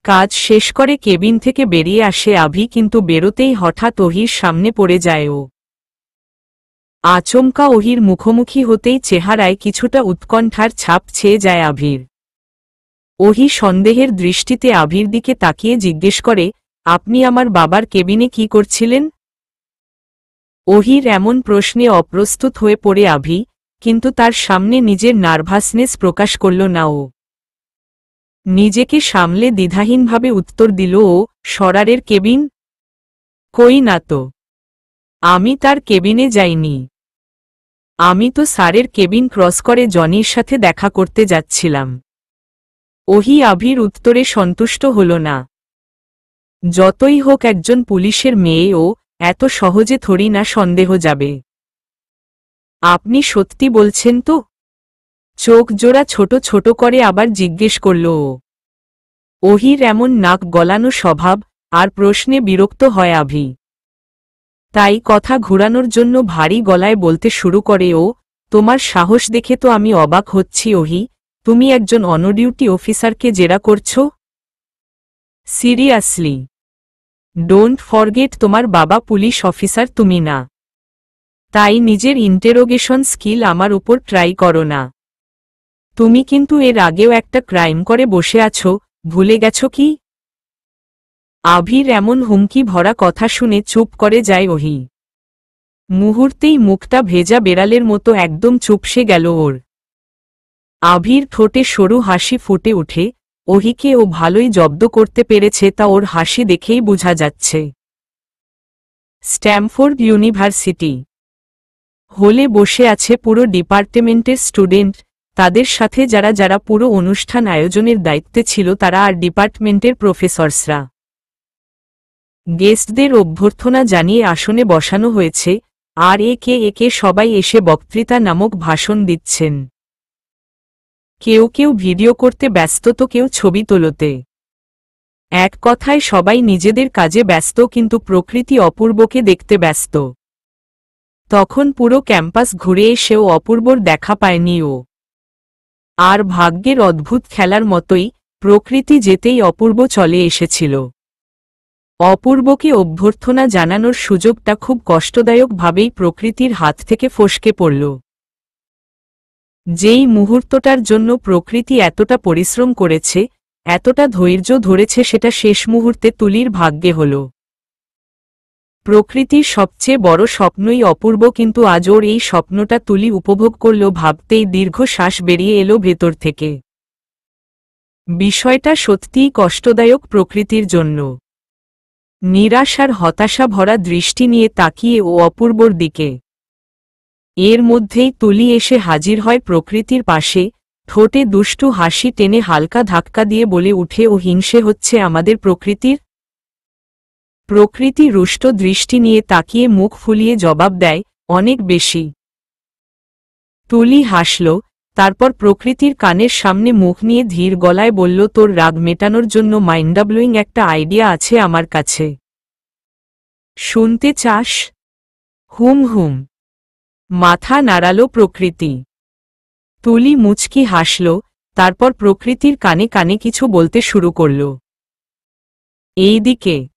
কাজ শেষ করে কেবিন থেকে বেরিয়ে আসে আভি, কিন্তু বেরোতেই হঠাৎ অহির সামনে পড়ে যায় ও। আচমকা অহির মুখোমুখি হতেই চেহারায় কিছুটা উৎকণ্ঠার ছাপ ছেয়ে যায় আভির। অহি সন্দেহের দৃষ্টিতে আভির দিকে তাকিয়ে জিজ্ঞেস করে, আপনি আমার বাবার কেবিনে কি করছিলেন? অহির এমন প্রশ্নে অপ্রস্তুত হয়ে পড়ে আভি, কিন্তু তার সামনে নিজের নার্ভাসনেস প্রকাশ করল না ও। নিজেকে সামলে দ্বিধাহীনভাবে উত্তর দিল ও, সরারের কেবিন? কই না তো, আমি তার কেবিনে যাইনি। আমি তো স্যারের কেবিন ক্রস করে জনির সাথে দেখা করতে যাচ্ছিলাম। অহি আভির উত্তরে সন্তুষ্ট হল না। যতই হোক একজন পুলিশের মেয়ে ও, এত সহজে থরি না সন্দেহ যাবে। আপনি সত্যি বলছেন তো? চোখ জোড়া ছোট ছোট করে আবার জিজ্ঞেস করল ও। অহির এমন নাক গলানো স্বভাব, আর প্রশ্নে বিরক্ত হয় আভি। তাই কথা ঘুরানোর জন্য ভারী গলায় বলতে শুরু করে ও, তোমার সাহস দেখে তো আমি অবাক হচ্ছি অহি, তুমি একজন অনডিউটি অফিসারকে জেরা করছো? সিরিয়াসলি? ডোন্ট ফরগেট তোমার বাবা পুলিশ অফিসার তুমি না। তাই নিজের ইন্টেরোগেশন স্কিল আমার উপর ট্রাই করো না। তুমি কিন্তু এর আগেও একটা ক্রাইম করে বসে আছো, ভুলে গেছো কি? আভির এমন হুমকি ভরা কথা শুনে চুপ করে যায় অহি। মুহূর্তেই মুখটা ভেজা বেড়ালের মতো একদম চুপসে গেল ওর। আভির ঠোঁটে সরু হাসি ফুটে উঠে, অহিকে ও ভালোই জব্দ করতে পেরেছে তা ওর হাসি দেখেই বোঝা যাচ্ছে। স্ট্যামফোর্ড ইউনিভার্সিটি হলে বসে আছে পুরো ডিপার্টমেন্টের স্টুডেন্ট, তাদের সাথে যারা যারা পুরো অনুষ্ঠান আয়োজনের দায়িত্বে ছিল তারা আর ডিপার্টমেন্টের প্রফেসরসরা। গেস্টদের অভ্যর্থনা জানিয়ে আসনে বসানো হয়েছে, আর একে একে সবাই এসে বক্তৃতা নামক ভাষণ দিচ্ছেন। কেউ কেউ ভিডিও করতে ব্যস্ত তো কেউ ছবি তোলতে। এক কথায় সবাই নিজেদের কাজে ব্যস্ত, কিন্তু প্রকৃতি অপূর্বকে দেখতে ব্যস্ত। তখন পুরো ক্যাম্পাস ঘুরে এসেও অপূর্বর দেখা পায়নি ও। আর ভাগ্যের অদ্ভুত খেলার মতোই প্রকৃতি যেতেই অপূর্ব চলে এসেছিল। অপূর্বকে অভ্যর্থনা জানানোর সুযোগটা খুব কষ্টদায়কভাবেই প্রকৃতির হাত থেকে ফসকে পড়ল। যেই মুহূর্তটার জন্য প্রকৃতি এতটা পরিশ্রম করেছে, এতটা ধৈর্য ধরেছে, সেটা শেষ মুহূর্তে তুলির ভাগ্যে হল। প্রকৃতির সবচেয়ে বড় স্বপ্নই অপূর্ব, কিন্তু আজ ওর এই স্বপ্নটা তুলি উপভোগ করল ভাবতেই দীর্ঘ শ্বাস বেরিয়ে এলো ভেতর থেকে। বিষয়টা সত্যিই কষ্টদায়ক প্রকৃতির জন্য। নিরাশার হতাশা ভরা দৃষ্টি নিয়ে তাকিয়ে ও অপূর্বর দিকে। এর মধ্যেই তুলি এসে হাজির হয় প্রকৃতির পাশে, ঠোঁটে দুষ্টু হাসি টেনে হালকা ধাক্কা দিয়ে বলে উঠে, ও হিংসে হচ্ছে আমাদের প্রকৃতির? প্রকৃতি রুষ্ট দৃষ্টি নিয়ে তাকিয়ে মুখ ফুলিয়ে জবাব দেয়, অনেক বেশি। তুলি হাসল, তারপর প্রকৃতির কানের সামনে মুখ নিয়ে ধীর গলায় বলল, তোর রাগ মেটানোর জন্য মাইন্ডব্লোয়িং একটা আইডিয়া আছে আমার কাছে। শুনতে চাস? হুম হুম। মাথা নাড়ালো প্রকৃতি। তুলি মুচকি হাসল, তারপর প্রকৃতির কানে কানে কিছু বলতে শুরু করল। এইদিকে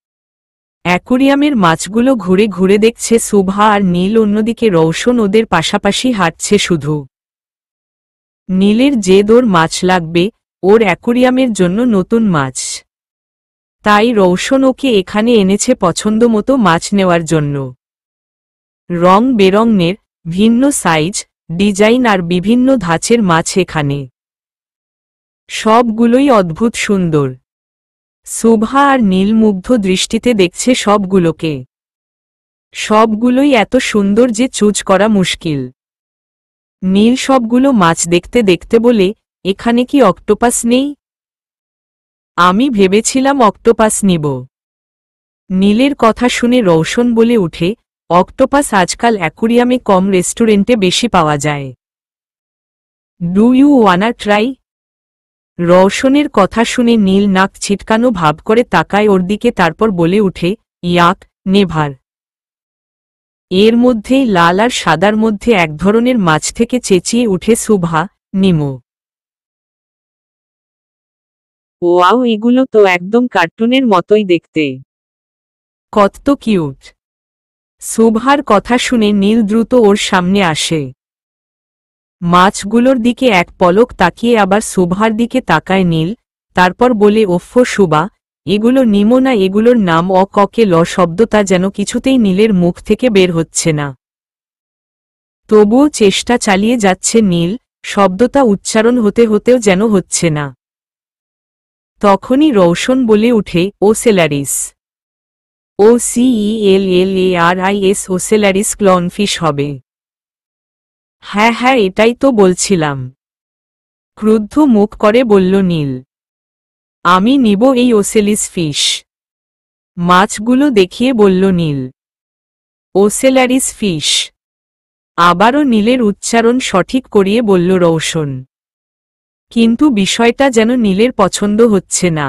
অ্যাকুরিয়ামের মাছগুলো ঘুরে ঘুরে দেখছে শুভা আর নীল, অন্যদিকে রৌশন ওদের পাশাপাশি হাঁটছে শুধু। নীলের জেদ ওর মাছ লাগবে, ওর অ্যাকুরিয়ামের জন্য নতুন মাছ। তাই রৌশন ওকে এখানে এনেছে পছন্দমতো মাছ নেওয়ার জন্য। রং বেরঙের, ভিন্ন সাইজ, ডিজাইন আর বিভিন্ন ধাঁচের মাছ এখানে। সবগুলোই অদ্ভুত সুন্দর। শুভা আর নীল মুগ্ধ দৃষ্টিতে দেখছে সবগুলোকে। সবগুলোই এত সুন্দর যে চুজ করা মুশকিল। নীল সবগুলো মাছ দেখতে দেখতে বলে, এখানে কি অক্টোপাস নেই? আমি ভেবেছিলাম অক্টোপাস নিব। নীলের কথা শুনে রৌশন বলে উঠে, অক্টোপাস আজকাল অ্যাকুরিয়ামে কম, রেস্টুরেন্টে বেশি পাওয়া যায়। Do you wanna try? রৌশনের কথা শুনে নীল নাক ছিটকানো ভাব করে তাকায় ওর দিকে, তারপর বলে উঠে, ইয়াক, নেভার। এর মধ্যেই লাল আর সাদার মধ্যে এক ধরনের মাছ থেকে চেঁচিয়ে উঠে শুভা, নিমো। ওয়াও, এগুলো তো একদম কার্টুনের মতোই দেখতে। কত কিউট। শুভার কথা শুনে নীল দ্রুত ওর সামনে আসে। মাছগুলোর দিকে এক পলক তাকিয়ে আবার শুভার দিকে তাকায় নীল, তারপর বলে, ওফো শুভা, এগুলো নিমো না, এগুলোর নাম অককে ল শব্দটা যেন কিছুতেই নীলের মুখ থেকে বের হচ্ছে না। তবুও চেষ্টা চালিয়ে যাচ্ছে নীল, শব্দটা উচ্চারণ হতে হতেও যেন হচ্ছে না। তখনই রৌশন বলে উঠে, ওসেলারিস। OCELLARIS, ওসেলারিস ক্লনফিশ হবে। হ্যাঁ হ্যাঁ, এটাই তো বলছিলাম। ক্রুদ্ধ মুখ করে বলল নীল। আমি নিব এই ওসেলিস ফিশ। মাছগুলো দেখিয়ে বলল নীল। ওসেলারিস ফিশ। আবারও নীলের উচ্চারণ সঠিক করিয়ে বলল রৌশন। কিন্তু বিষয়টা যেন নীলের পছন্দ হচ্ছে না।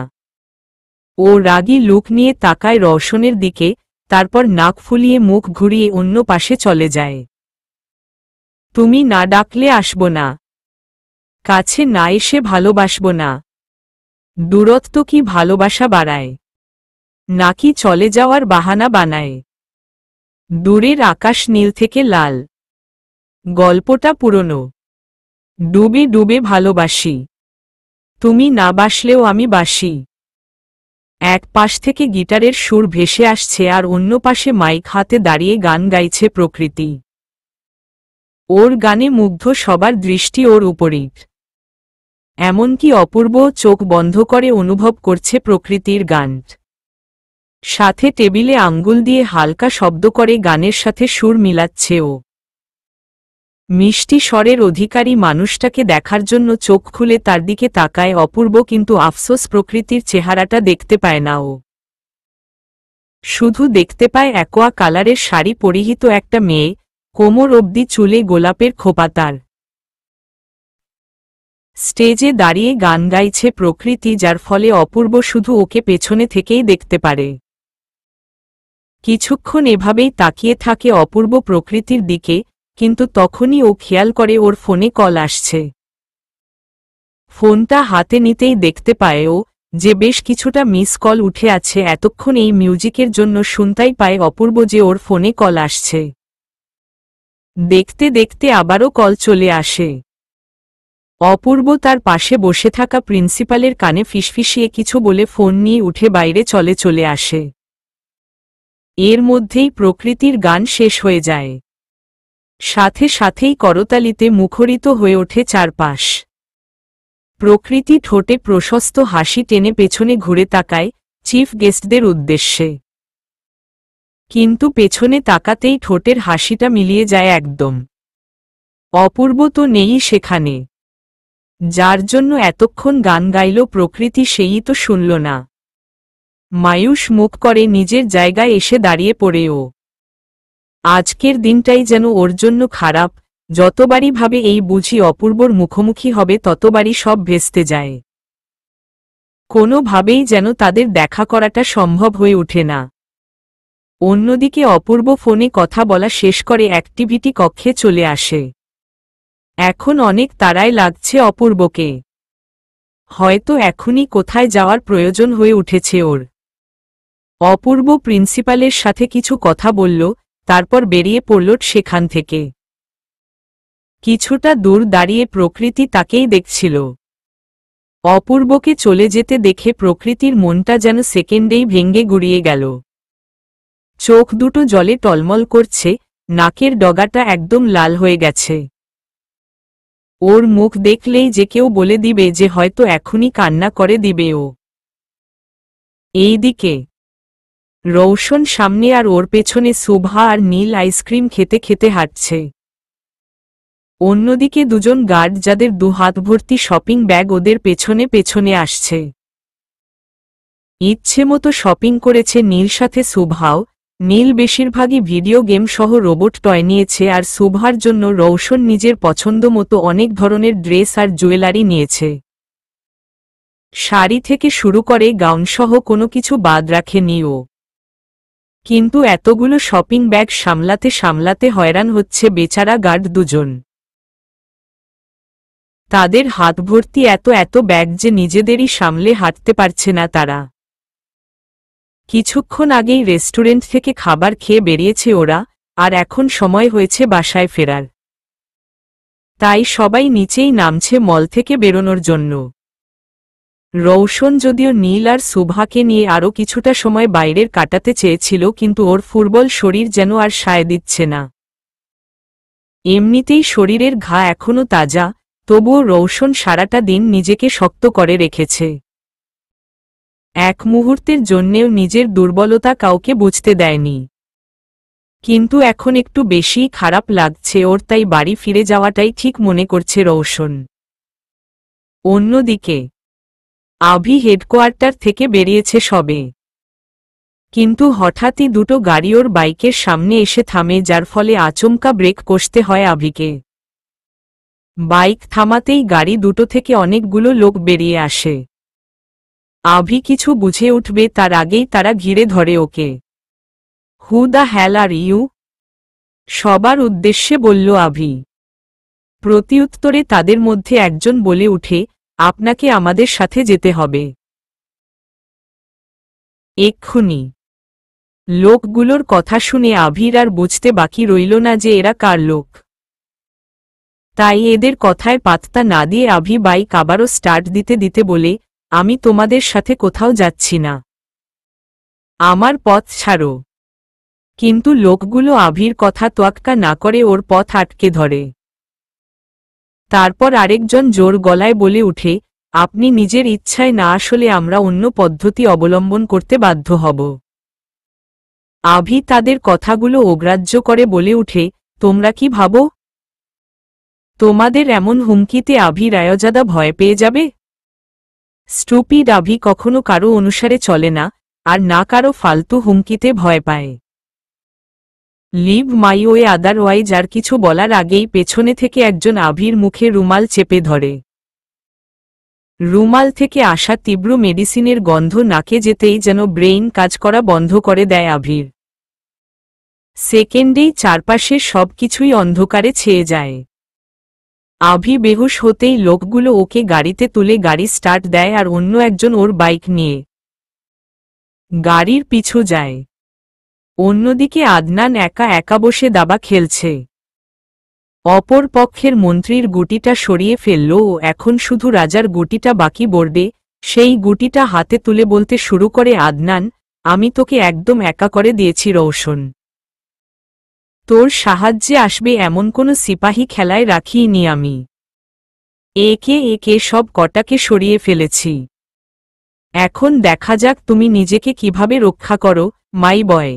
ও রাগী লুক নিয়ে তাকায় রৌশনের দিকে, তারপর নাক ফুলিয়ে মুখ ঘুরিয়ে অন্য পাশে চলে যায়। তুমি না ডাকলে আসব না। কাছে না এসে ভালোবাসব না। দূরত্ব কি ভালোবাসা বাড়ায়? নাকি চলে যাওয়ার বাহানা বানায়? দূরের আকাশ নীল থেকে লাল। গল্পটা পুরনো। ডুবে ডুবে ভালোবাসি। তুমি না বাসলেও আমি বাসি। এক পাশ থেকে গিটারের সুর ভেসে আসছে আর অন্য পাশে মাইক হাতে দাঁড়িয়ে গান গাইছে প্রকৃতি। ওর গানে মুগ্ধ সবার দৃষ্টি ওর উপরই। এমনকি অপূর্ব চোখ বন্ধ করে অনুভব করছে প্রকৃতির গান। সাথে টেবিলে আঙ্গুল দিয়ে হালকা শব্দ করে গানের সাথে সুর মিলাচ্ছে ও। মিষ্টি স্বরের অধিকারী মানুষটাকে দেখার জন্য চোখ খুলে তার দিকে তাকায় অপূর্ব, কিন্তু আফসোস প্রকৃতির চেহারাটা দেখতে পায় না ও। শুধু দেখতে পায় অ্যাকোয়া কালারের শাড়ি পরিহিত একটা মেয়ে, কোমর অবধি চুলে গোলাপের খোপা তার। স্টেজে দাঁড়িয়ে গান গাইছে প্রকৃতি, যার ফলে অপূর্ব শুধু ওকে পেছনে থেকেই দেখতে পারে। কিছুক্ষণ এভাবেই তাকিয়ে থাকে অপূর্ব প্রকৃতির দিকে, কিন্তু তখনই ও খেয়াল করে ওর ফোনে কল আসছে। ফোনটা হাতে নিতেই দেখতে পায় ও যে বেশ কিছুটা মিস কল উঠে আছে। এতক্ষণ এই মিউজিকের জন্য শুনতেই পায় অপূর্ব যে ওর ফোনে কল আসছে। দেখতে দেখতে আবারও কল চলে আসে। অপূর্ব তার পাশে বসে থাকা প্রিন্সিপালের কানে ফিসফিসিয়ে কিছু বলে ফোন নিয়ে উঠে বাইরে চলে আসে। এর মধ্যেই প্রকৃতির গান শেষ হয়ে যায়। সাথে সাথেই করতালিতে মুখরিত হয়ে ওঠে চারপাশ। প্রকৃতি ঠোঁটে প্রশস্ত হাসি টেনে পেছনে ঘুরে তাকায় চিফ গেস্টদের উদ্দেশ্যে। কিন্তু পেছনে তাকাতেই ঠোঁটের হাসিটা মিলিয়ে যায় একদম। অপূর্ব তো নেই সেখানে। যার জন্য এতক্ষণ গান গাইল প্রকৃতি সেই তো শুনল না। মায়ূস মুখ করে নিজের জায়গায় এসে দাঁড়িয়ে পড়ে ও। আজকের দিনটাই যেন ওর জন্য খারাপ, যতবারই ভাবে এই বুঝি অপূর্বর মুখোমুখি হবে ততবারই সব ভেস্তে যায়। কোনোভাবেই যেন তাদের দেখা করাটা সম্ভব হয়ে ওঠে না। অন্যদিকে অপূর্ব ফোনে কথা বলা শেষ করে অ্যাক্টিভিটি কক্ষে চলে আসে। এখন অনেক তাড়ায় লাগছে অপূর্বকে। হয়তো এখনই কোথায় যাওয়ার প্রয়োজন হয়ে উঠেছে ওর। অপূর্ব প্রিন্সিপালের সাথে কিছু কথা বলল, তারপর বেরিয়ে পড়ল সেখান থেকে। কিছুটা দূর দাঁড়িয়ে প্রকৃতি তাকেই দেখছিল। অপূর্বকে চলে যেতে দেখে প্রকৃতির মনটা যেন সেকেন্ডেই ভেঙে গুড়িয়ে গেল। চোখ দুটো জলে টলমল করছে, নাকের ডগাটা একদম লাল হয়ে গেছে। ওর মুখ দেখলেই যে কেউ বলে দিবে যে হয়তো এখনই কান্না করে দিবে ও। এইদিকে রৌশন সামনে আর ওর পেছনে শুভা আর নীল আইসক্রিম খেতে খেতে হাঁটছে। অন্যদিকে দুজন গার্ড যাদের হাত ভর্তি শপিং ব্যাগ ওদের পেছনে পেছনে আসছে। ইচ্ছে মতো শপিং করেছে নীল, সাথে শুভাও। নীল বেশিরভাগই ভিডিও গেম সহ রোবট টয় নিয়েছে, আর শুভার জন্য রৌশন নিজের পছন্দ মতো অনেক ধরনের ড্রেস আর জুয়েলারি নিয়েছে। শাড়ি থেকে শুরু করে গাউন সহ কোনো কিছু বাদ রাখেনি ও। কিন্তু এতগুলো শপিং ব্যাগ সামলাতে সামলাতে হয়রান হচ্ছে বেচারা গার্ড দুজন। তাদের হাত ভর্তি এত এত ব্যাগ যে নিজেদেরই সামলে হাঁটতে পারছে না তারা। কিছুক্ষণ আগেই রেস্টুরেন্ট থেকে খাবার খেয়ে বেরিয়েছে ওরা, আর এখন সময় হয়েছে বাসায় ফেরার। তাই সবাই নিচেই নামছে মল থেকে বেরোনোর জন্য। রৌশন যদিও নীল আর শুভাকে নিয়ে আরও কিছুটা সময় বাইরের কাটাতে চেয়েছিল, কিন্তু ওর ফুটবল শরীর যেন আর সায় দিচ্ছে না। এমনিতেই শরীরের ঘা এখনো তাজা, তবুও রৌশন সারাটা দিন নিজেকে শক্ত করে রেখেছে। এক মুহূর্তের জন্যেও নিজের দুর্বলতা কাউকে বুঝতে দেয়নি। কিন্তু এখন একটু বেশিই খারাপ লাগছে ওর, তাই বাড়ি ফিরে যাওয়াটাই ঠিক মনে করছে রৌশন। অন্যদিকে আভি হেডকোয়ার্টার থেকে বেরিয়েছে সবে, কিন্তু হঠাৎই দুটো গাড়ি ওর বাইকের সামনে এসে থামে, যার ফলে আচমকা ব্রেক কষতে হয় আভিকে। বাইক থামাতেই গাড়ি দুটো থেকে অনেকগুলো লোক বেরিয়ে আসে। আভি কিছু বুঝে উঠবে তার আগেই তারা ঘিরে ধরে ওকে। Who the Hal are you? সবার উদ্দেশ্যে বলল আভি। প্রতিউত্তরে তাদের মধ্যে একজন বলে উঠে, আপনাকে আমাদের সাথে যেতে হবে এক্ষুনি। লোকগুলোর কথা শুনে আভির আর বুঝতে বাকি রইল না যে এরা কার লোক। তাই এদের কথায় পাত্তা না দিয়ে আভি বাইক আবারও স্টার্ট দিতে দিতে বলে, আমি তোমাদের সাথে কোথাও যাচ্ছি না, আমার পথ ছাড়ো। কিন্তু লোকগুলো আভির কথা তোয়াক্কা না করে ওর পথ আটকে ধরে। তারপর আরেকজন জোর গলায় বলে উঠে, আপনি নিজের ইচ্ছায় না আসলে আমরা অন্য পদ্ধতি অবলম্বন করতে বাধ্য হব। আভি তাদের কথাগুলো অগ্রাহ্য করে বলে উঠে, তোমরা কি ভাবো তোমাদের এমন হুমকিতে আভি রায়জাদা ভয় পেয়ে যাবে? স্টুপিড আভি কখনো কারো অনুসারে চলে না, আর না কারো ফালতু হুমকিতে ভয় পায়। লিভ মাই ওয়ে আদারওয়াইজ আর কিছু বলার আগেই পেছনে থেকে একজন আভির মুখে রুমাল চেপে ধরে। রুমাল থেকে আসা তীব্র মেডিসিনের গন্ধ নাকে যেতেই যেন ব্রেইন কাজ করা বন্ধ করে দেয় আভির। সেকেন্ডেই চারপাশের সব কিছুই অন্ধকারে ছেয়ে যায়। আভি বেহুশ হতেই লোকগুলো ওকে গাড়িতে তুলে গাড়ি স্টার্ট দেয়, আর অন্য একজন ওর বাইক নিয়ে গাড়ির পিছু যায়। অন্যদিকে আদনান একা একা বসে দাবা খেলছে। অপর পক্ষের মন্ত্রীর গুটিটা সরিয়ে ফেলল ও এখন শুধু রাজার গুটিটা বাকি বোর্ডে। সেই গুটিটা হাতে তুলে বলতে শুরু করে, আদনান, আমি তোকে একদম একা করে দিয়েছি রৌশন। তোর সাহায্যে আসবে এমন কোনো সিপাহী খেলায় রাখিনি আমি। একে একে সব কটাকে সরিয়ে ফেলেছি। এখন দেখা যাক তুমি নিজেকে কিভাবে রক্ষা করো, মাই বয়।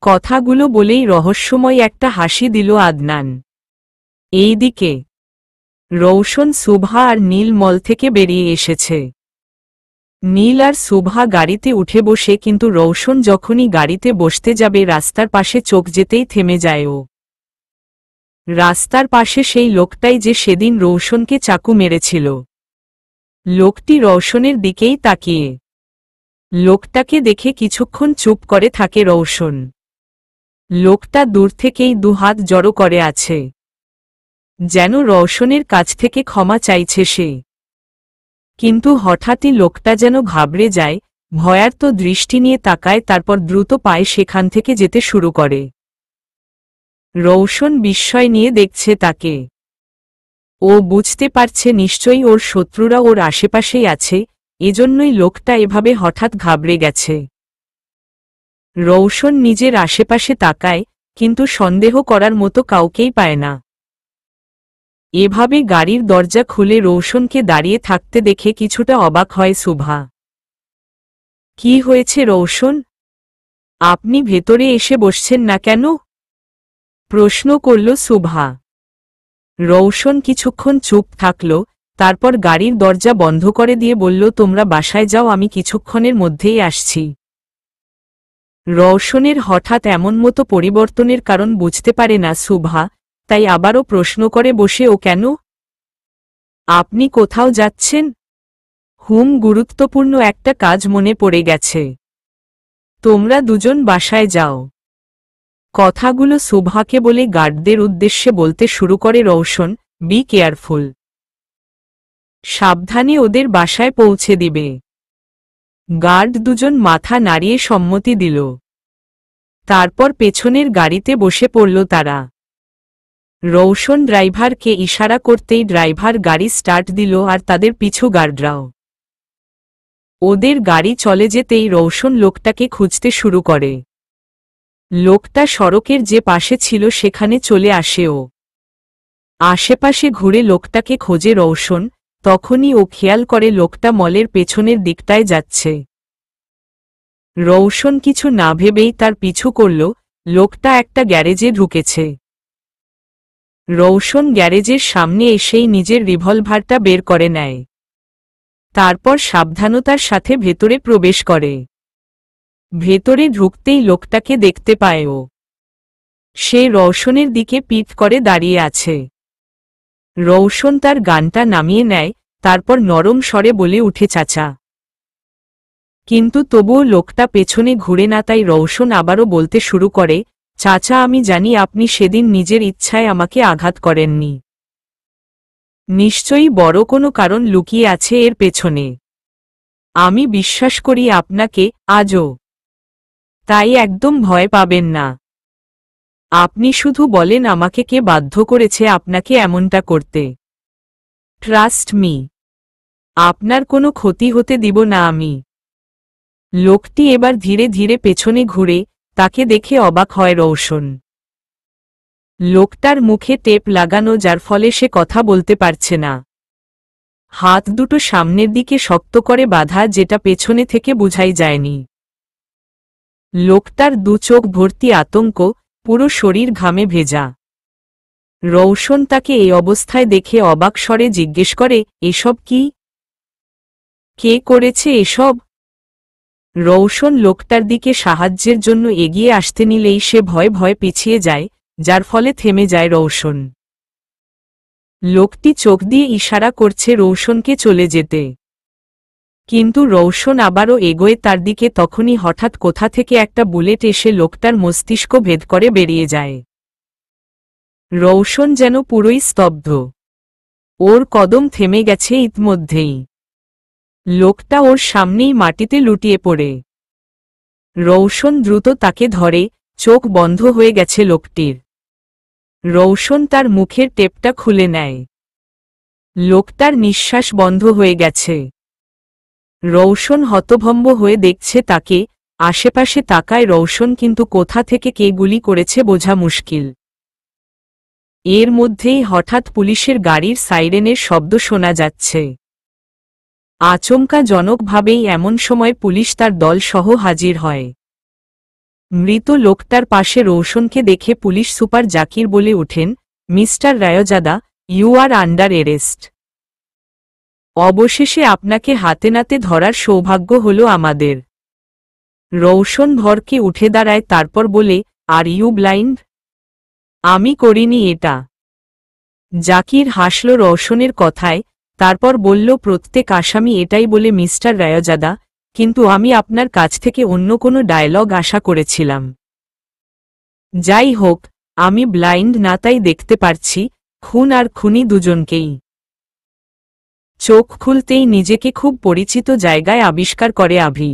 কথাগুলো বলেই রহস্যময় একটা হাসি দিল আদনান। এইদিকে রৌশন, শুভা আর নীল মল থেকে বেরিয়ে এসেছে। নীল আর শুভা গাড়িতে উঠে বসে, কিন্তু রৌশন যখনই গাড়িতে বসতে যাবে রাস্তার পাশে চোখ যেতেই থেমে যায় ও। রাস্তার পাশে সেই লোকটাই যে সেদিন রৌশনকে চাকু মেরেছিল। লোকটি রৌশনের দিকেই তাকিয়ে। লোকটাকে দেখে কিছুক্ষণ চুপ করে থাকে রৌশন। লোকটা দূর থেকেই দুহাত জড়ো করে আছে, যেন রৌশনের কাছ থেকে ক্ষমা চাইছে সে। কিন্তু হঠাৎই লোকটা যেন ঘাবড়ে যায়, ভয়ার্ত দৃষ্টি নিয়ে তাকায়, তারপর দ্রুত পায়ে সেখান থেকে যেতে শুরু করে। রৌশন বিস্ময় নিয়ে দেখছে তাকে। ও বুঝতে পারছে নিশ্চয়ই ওর শত্রুরা ওর আশেপাশেই আছে, এজন্যই লোকটা এভাবে হঠাৎ ঘাবড়ে গেছে। রৌশন নিজের আশেপাশে তাকায়, কিন্তু সন্দেহ করার মতো কাউকেই পায় না। এভাবে গাড়ির দরজা খুলে রৌশনকে দাঁড়িয়ে থাকতে দেখে কিছুটা অবাক হয় শুভা। কি হয়েছে রৌশন? আপনি ভেতরে এসে বসছেন না কেন? প্রশ্ন করল শুভা। রৌশন কিছুক্ষণ চুপ থাকল, তারপর গাড়ির দরজা বন্ধ করে দিয়ে বলল, তোমরা বাসায় যাও, আমি কিছুক্ষণের মধ্যেই আসছি। রৌশনের হঠাৎ এমন মতো পরিবর্তনের কারণ বুঝতে পারে না শুভা, তাই আবারও প্রশ্ন করে বসে, ও কেন? আপনি কোথাও যাচ্ছেন? গুরুত্বপূর্ণ একটা কাজ মনে পড়ে গেছে। তোমরা দুজন বাসায় যাও। কথাগুলো শুভাকে বলে গার্ডদের উদ্দেশ্যে বলতে শুরু করে রৌশন, বি কেয়ারফুল। সাবধানে ওদের বাসায় পৌঁছে দিবে। গার্ড দুজন মাথা নাড়িয়ে সম্মতি দিল। তারপর পেছনের গাড়িতে বসে পড়ল তারা। রৌশন ড্রাইভারকে ইশারা করতেই ড্রাইভার গাড়ি স্টার্ট দিল, আর তাদের পিছু গার্ডরাও। ওদের গাড়ি চলে যেতেই রৌশন লোকটাকে খুঁজতে শুরু করে। লোকটা সড়কের যে পাশে ছিল সেখানে চলে আসে ও। আশেপাশে ঘুরে লোকটাকে খোঁজে রৌশন, তখনই ও খেয়াল করে লোকটা মলের পেছনের দিকটায় যাচ্ছে। রৌশন কিছু না ভেবেই তার পিছু করল। লোকটা একটা গ্যারেজে ঢুকেছে। রৌশন গ্যারেজের সামনে এসেই নিজের রিভলভারটা বের করে নেয়। তারপর সাবধানতার সাথে ভেতরে প্রবেশ করে। ভেতরে ঢুকতেই লোকটাকে দেখতে পায় ও। সে রৌশনের দিকে পিঠ করে দাঁড়িয়ে আছে। রৌশন তার গানটা নামিয়ে নেয়, তারপর নরম স্বরে বলে উঠে, চাচা। কিন্তু তবুও লোকটা পেছনে ঘুরে না, তাই রৌশন আবারও বলতে শুরু করে, চাচা, আমি জানি আপনি সেদিন নিজের ইচ্ছায় আমাকে আঘাত করেননি। নিশ্চয়ই বড় কোনো কারণ লুকিয়ে আছে এর পেছনে। আমি বিশ্বাস করি আপনাকে আজও। তাই একদম ভয় পাবেন না। আপনি শুধু বলেন আমাকে কে বাধ্য করেছে আপনাকে এমনটা করতে। ট্রাস্ট মি, আপনার কোনো ক্ষতি হতে দিব না আমি। লোকটি এবার ধীরে ধীরে পেছনে ঘুরে, তাকে দেখে অবাক হয় রৌশন। লোকটার মুখে টেপ লাগানো, যার ফলে সে কথা বলতে পারছে না। হাত দুটো সামনের দিকে শক্ত করে বাঁধা, যেটা পেছনে থেকে বোঝাই যায়নি। লোকটার দু চোখ ভর্তি আতঙ্ক, পুরো শরীর ঘামে ভেজা। রৌশন তাকে এই অবস্থায় দেখে অবাক স্বরে জিজ্ঞেস করে, এসব কি? কে করেছে এসব? রৌশন লোকটার দিকে সাহায্যের জন্য এগিয়ে আসতে নিলেই সে ভয়ে ভয়ে পিছিয়ে যায়, যার ফলে থেমে যায় রৌশন। লোকটি চোখ দিয়ে ইশারা করছে রৌশনকে চলে যেতে। কিন্তু রৌশন আবারও এগোয় তার দিকে, তখনই হঠাৎ কোথা থেকে একটা বুলেট এসে লোকটার মস্তিষ্ক ভেদ করে বেরিয়ে যায়। রৌশন যেন পুরোই স্তব্ধ। ওর কদম থেমে গেছে ইতমধ্যেই। লোকটা ওর সামনেই মাটিতে লুটিয়ে পড়ে। রৌশন দ্রুত তাকে ধরে, চোখ বন্ধ হয়ে গেছে লোকটির। রৌশন তার মুখের টেপটা খুলে নেয়। লোকটার নিঃশ্বাস বন্ধ হয়ে গেছে। রৌশন হতভম্ব হয়ে দেখছে তাকে, আশেপাশে তাকায় রৌশন, কিন্তু কোথা থেকে কে গুলি করেছে বোঝা মুশকিল। এর মধ্যেই হঠাৎ পুলিশের গাড়ির সাইরেনের শব্দ শোনা যাচ্ছে। আচমকাজনকভাবেই এমন সময় পুলিশ তার দল সহ হাজির হয়। মৃত লোকটার পাশে রৌশনকে দেখে পুলিশ সুপার জাকির বলে ওঠেন, mister Raizada, you are under arrest. অবশেষে আপনাকে হাতে নাতে ধরার সৌভাগ্য হল আমাদের। রৌশন ভরকে উঠে দাঁড়ায়, তারপর বলে, আর ইউ ব্লাইন্ড? আমি করিনি এটা। জাকির হাসল রৌশনের কথায়, তারপর বলল, প্রত্যেক আসামি এটাই বলে মিস্টার রায়জাদা, কিন্তু আমি আপনার কাছ থেকে অন্য কোনো ডায়লগ আশা করেছিলাম। যাই হোক, আমি ব্লাইন্ড না, তাই দেখতে পারছি খুন আর খুনি দুজনকেই। চোখ খুলতেই নিজেকে খুব পরিচিত জায়গায় আবিষ্কার করে আভি।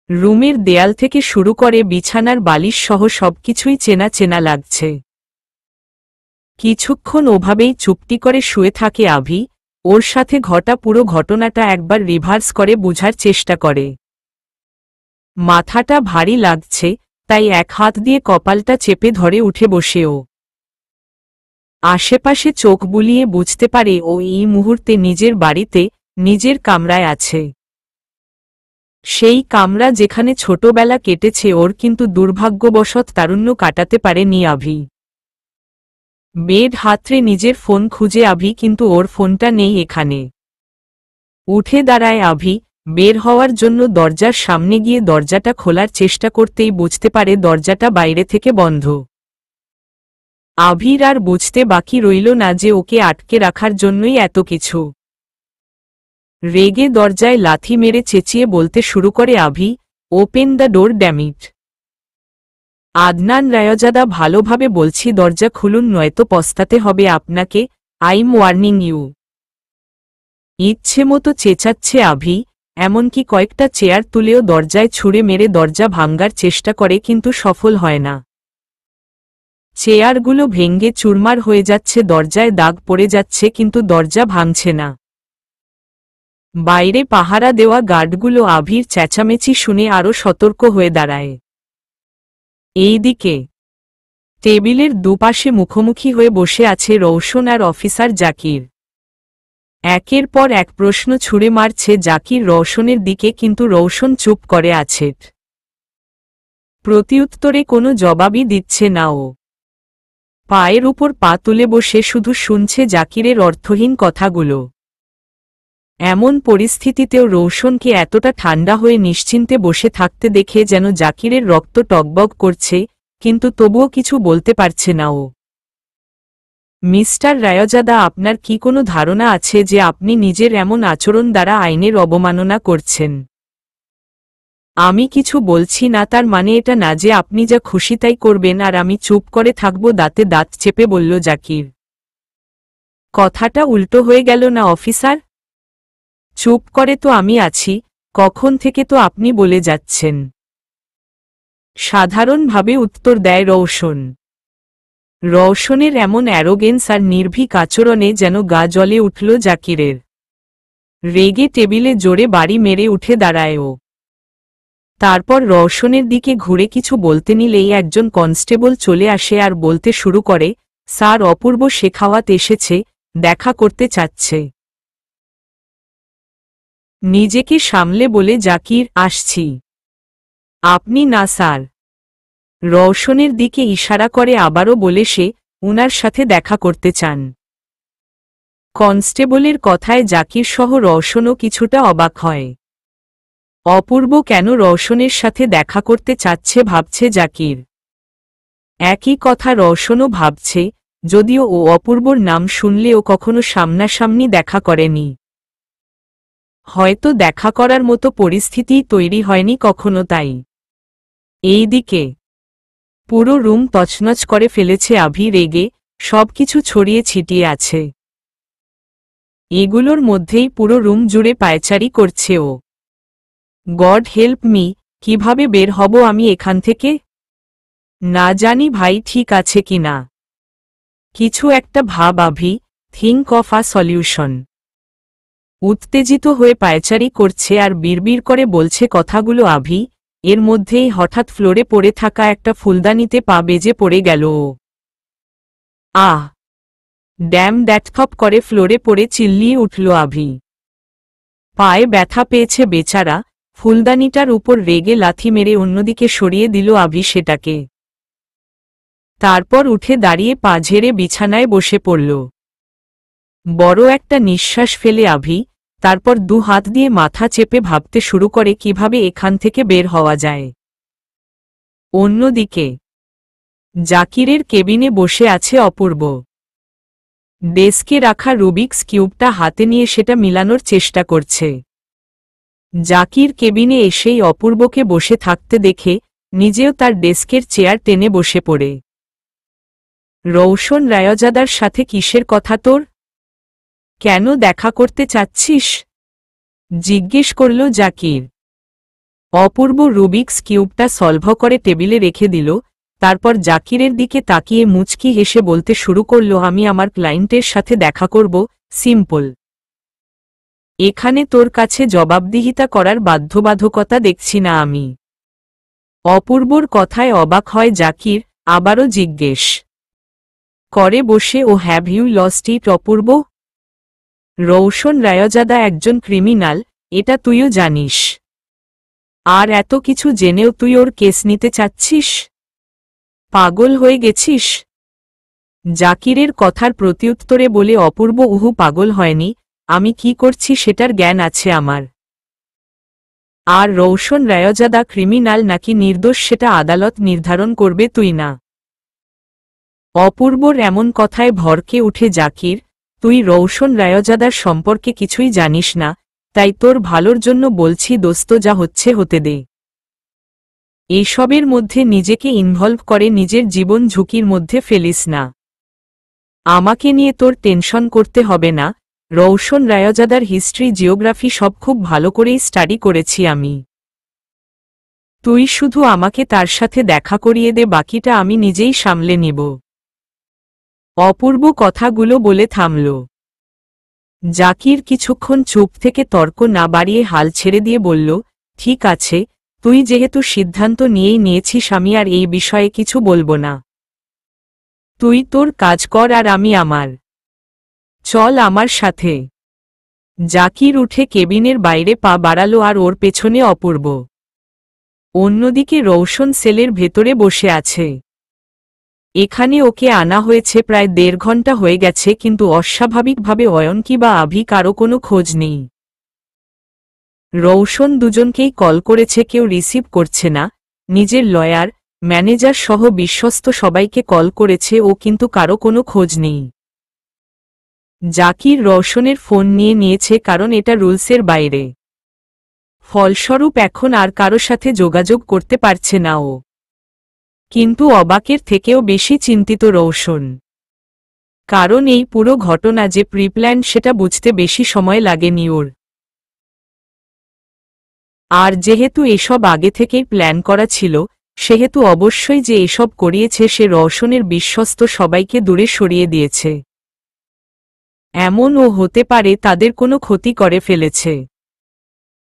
রুমের দেয়াল থেকে শুরু করে বিছানার বালিশ সহ সবকিছুই চেনা চেনা লাগছে। কিছুক্ষণ ওভাবেই চুপটি করে শুয়ে থাকে আভি, ওর সাথে ঘটা পুরো ঘটনাটা একবার রিভার্স করে বোঝার চেষ্টা করে। মাথাটা ভারী লাগছে, তাই এক হাত দিয়ে কপালটা চেপে ধরে উঠে বসে ও আশেপাশে চোখ বুলিয়ে বুঝতে পারে ও এই মুহূর্তে নিজের বাড়িতে, নিজের কামরায় আছে। সেই কামরা যেখানে ছোটবেলা কেটেছে ওর, কিন্তু দুর্ভাগ্যবশত তারুণ্য কাটাতে পারেনি আভি। বেড হাতড়ে নিজের ফোন খুঁজে আভি, কিন্তু ওর ফোনটা নেই এখানে। উঠে দাঁড়ায় আভি, বের হওয়ার জন্য দরজার সামনে গিয়ে দরজাটা খোলার চেষ্টা করতেই বুঝতে পারে দরজাটা বাইরে থেকে বন্ধ। আভির আর বুঝতে বাকি রইল না যে ওকে আটকে রাখার জন্যই এত কিছু। রেগে দরজায় লাথি মেরে চেঁচিয়ে বলতে শুরু করে Avi, open the door dammit. Adnan Raizada, ভালোভাবে বলছি দরজা খুলুন, নয়তো পস্তাতে হবে আপনাকে, আইম ওয়ার্নিং ইউ। ইচ্ছে মতো চেঁচাচ্ছে আভি, এমনকি কয়েকটা চেয়ার তুলেও দরজায় ছুঁড়ে মেরে দরজা ভাঙ্গার চেষ্টা করে, কিন্তু সফল হয় না। চেয়ারগুলো ভেঙে চুরমার হয়ে যাচ্ছে, দরজায় দাগ পড়ে যাচ্ছে, কিন্তু দরজা ভাঙছে না। বাইরে পাহারা দেওয়া গার্ডগুলো আভির চেঁচামেচি শুনে আরও সতর্ক হয়ে দাঁড়ায়। এইদিকে টেবিলের দুপাশে মুখোমুখি হয়ে বসে আছে রৌশন আর অফিসার জাকির। একের পর এক প্রশ্ন ছুঁড়ে মারছে জাকির রৌশনের দিকে, কিন্তু রৌশন চুপ করে আছে। প্রতিউত্তরে কোনো জবাবই দিচ্ছে না ও। পায়ের উপর পা তুলে বসে শুধু শুনছে জাকিরের অর্থহীন কথাগুলো। এমন পরিস্থিতিতেও রৌশনকে এতটা ঠান্ডা হয়ে নিশ্চিন্তে বসে থাকতে দেখে যেন জাকিরের রক্ত টগবগ করছে, কিন্তু তবুও কিছু বলতে পারছে না ও। মিস্টার রায়জাদা, আপনার কি কোনো ধারণা আছে যে আপনি নিজের এমন আচরণ দ্বারা আইনের অবমাননা করছেন? আমি কিছু বলছি না তার মানে এটা না যে আপনি যা খুশি তাই করবেন আর আমি চুপ করে থাকব, দাঁতে দাঁত চেপে বলল জাকির। কথাটা উল্টো হয়ে গেল না অফিসার? চুপ করে তো আমি আছি, কখন থেকে তো আপনি বলে যাচ্ছেন। সাধারণভাবে উত্তর দেয় রৌশন। রৌশনের এমন অ্যারোগেন্স আর নির্ভীক আচরণে যেন গা জ্বলে উঠল জাকিরের। রেগে টেবিলে জোরে বাড়ি মেরে উঠে দাঁড়ায় ও। তারপর রৌশনের দিকে ঘুরে কিছু বলতে নিলেই একজন কনস্টেবল চলে আসে আর বলতে শুরু করে, স্যার, অপূর্ব শেখাওয়াত এসেছে, দেখা করতে চাচ্ছে। নিজেকে সামলে বলে জাকির, আসছি। আপনি না স্যার। রৌশনের দিকে ইশারা করে আবারও বলে সে উনার সাথে দেখা করতে চান। কনস্টেবলের কথায় জাকির সহ রৌশনও কিছুটা অবাক হয়। অপূর্ব কেন রৌশনের সাথে দেখা করতে চাচ্ছে ভাবছে জাকির। একই কথা রৌশনও ভাবছে, যদিও ও অপূর্বর নাম শুনলেও কখনো সামনাসামনি দেখা করেনি। হয়তো দেখা করার মতো পরিস্থিতি তৈরি হয়নি কখনো, তাই। এইদিকে পুরো রুম তছনছ করে ফেলেছে আভি রেগে, সবকিছু ছড়িয়ে ছিটিয়ে আছে। এগুলোর মধ্যেই পুরো রুম জুড়ে পায়চারি করছে ও। গড হেল্প মি, কিভাবে বের হব আমি এখান থেকে? না জানি ভাই ঠিক আছে কিনা। কিছু একটা ভাব Avi, think of a solution. উত্তেজিত হয়ে পায়চারি করছে আর বিড়বিড় করে বলছে কথাগুলো আভি। এর মধ্যেই হঠাৎ ফ্লোরে পড়ে থাকা একটা ফুলদানিতে পা বেজে পড়ে গেল ও। আহ! ড্যাম দ্যাটথপ করে ফ্লোরে পড়ে চিল্লিয়ে উঠল আভি। পায়ে ব্যথা পেয়েছে বেচারা, ফুলদানিটার উপর রেগে লাথি মেরে অন্যদিকে সরিয়ে দিল আভি সেটাকে। তারপর উঠে দাঁড়িয়ে পা ঝেড়ে বিছানায় বসে পড়ল। বড় একটা নিঃশ্বাস ফেলে আভি তারপর 2 হাত দিয়ে মাথা চেপে ভাবতে শুরু করে কিভাবে এখান থেকে বের হওয়া যায়। অন্যদিকে জাকিরের কেবিনে বসে আছে অপূর্ব। ডেস্কে রাখা রুবিক্স কিউবটা হাতে নিয়ে সেটা মিলানোর চেষ্টা করছে। জাকির কেবিনে এসেই অপূর্বকে বসে থাকতে দেখে নিজেও তার ডেস্কের চেয়ার টেনে বসে পড়ে। রৌশন রায়জাদার সাথে কিসের কথা তোর? কেন দেখা করতে চাচ্ছিস? জিজ্ঞেস করল জাকির। অপূর্ব রুবিক্স কিউবটা সলভ করে টেবিলে রেখে দিল, তারপর জাকিরের দিকে তাকিয়ে মুচকি হেসে বলতে শুরু করল, আমি আমার ক্লায়েন্টের সাথে দেখা করব, সিম্পল। এখানে তোর কাছে জবাবদিহিতা করার বাধ্যবাধকতা দেখছি না আমি। অপূর্বর কথায় অবাক হয় জাকির, আবারও জিজ্ঞেস করে বসে, ও হ্যাভ ইউ লস্ট ইট অপূর্ব? রৌশন রায়জাদা একজন ক্রিমিনাল, এটা তুইও জানিস। আর এত কিছু জেনেও তুই ওর কেস নিতে চাচ্ছিস? পাগল হয়ে গেছিস? জাকিরের কথার প্রত্যুত্তরে বলে অপূর্ব, উহু পাগল হয়নি, আমি কি করছি সেটার জ্ঞান আছে আমার। আর রৌশন রায়জাদা ক্রিমিনাল নাকি নির্দোষ সেটা আদালত নির্ধারণ করবে, তুই না। অপূর্বর এমন কথায় ভরকে উঠে জাকির, তুই রৌশন রায়জাদার সম্পর্কে কিছুই জানিস না, তাই তোর ভালোর জন্য বলছি দোস্ত, যা হচ্ছে হতে দে। এসবের মধ্যে নিজেকে ইনভলভ করে নিজের জীবন ঝুঁকির মধ্যে ফেলিস না। আমাকে নিয়ে তোর টেনশন করতে হবে না, রৌশন রায়জাদার হিস্ট্রি জিওগ্রাফি সব খুব ভালো করেই স্টাডি করেছি আমি। তুই শুধু আমাকে তার সাথে দেখা করিয়ে দে, বাকিটা আমি নিজেই সামলে নিব। অপূর্ব কথাগুলো বলে থামল। জাকির কিছুক্ষণ চুপ থেকে তর্ক না বাড়িয়ে হাল ছেড়ে দিয়ে বলল, ঠিক আছে, তুই যেহেতু সিদ্ধান্ত নিয়েই নিয়েছিস আমি আর এই বিষয়ে কিছু বলবো না। তুই তোর কাজ কর আর আমি আমার। চল আমার সাথে। জাকির উঠে কেবিনের বাইরে পা বাড়ালো আর ওর পেছনে অপূর্ব। অন্যদিকে রৌশন সেলের ভেতরে বসে আছে। এখানে ওকে আনা হয়েছে প্রায় 1.5 ঘন্টা হয়ে গেছে, কিন্তু অস্বাভাবিকভাবে অয়নকি বা আভি কারো কোনো খোঁজ নেই। রৌশন দুজনকেই কল করেছে, কেউ রিসিভ করছে না। নিজের লয়ার, ম্যানেজার সহ বিশ্বস্ত সবাইকে কল করেছে ও, কিন্তু কারো কোনো খোঁজ নেই। জাকির রৌশনের ফোন নিয়ে নিয়েছে কারণ এটা রুলসের বাইরে। ফলস্বরূপ এখন আর কারো সাথে যোগাযোগ করতে পারছে না ও। কিন্তু অবাকের থেকেও বেশি চিন্তিত রৌশন। কারণ এই পুরো ঘটনা যে প্রিপ্ল্যান সেটা বুঝতে বেশি সময় লাগেনি ওর। আর যেহেতু এসব আগে থেকেই প্ল্যান করা ছিল, সেহেতু অবশ্যই যে এসব করিয়েছে সে রৌশনের বিশ্বস্ত সবাইকে দূরে সরিয়ে দিয়েছে। এমনও হতে পারে তাদের কোনো ক্ষতি করে ফেলেছে।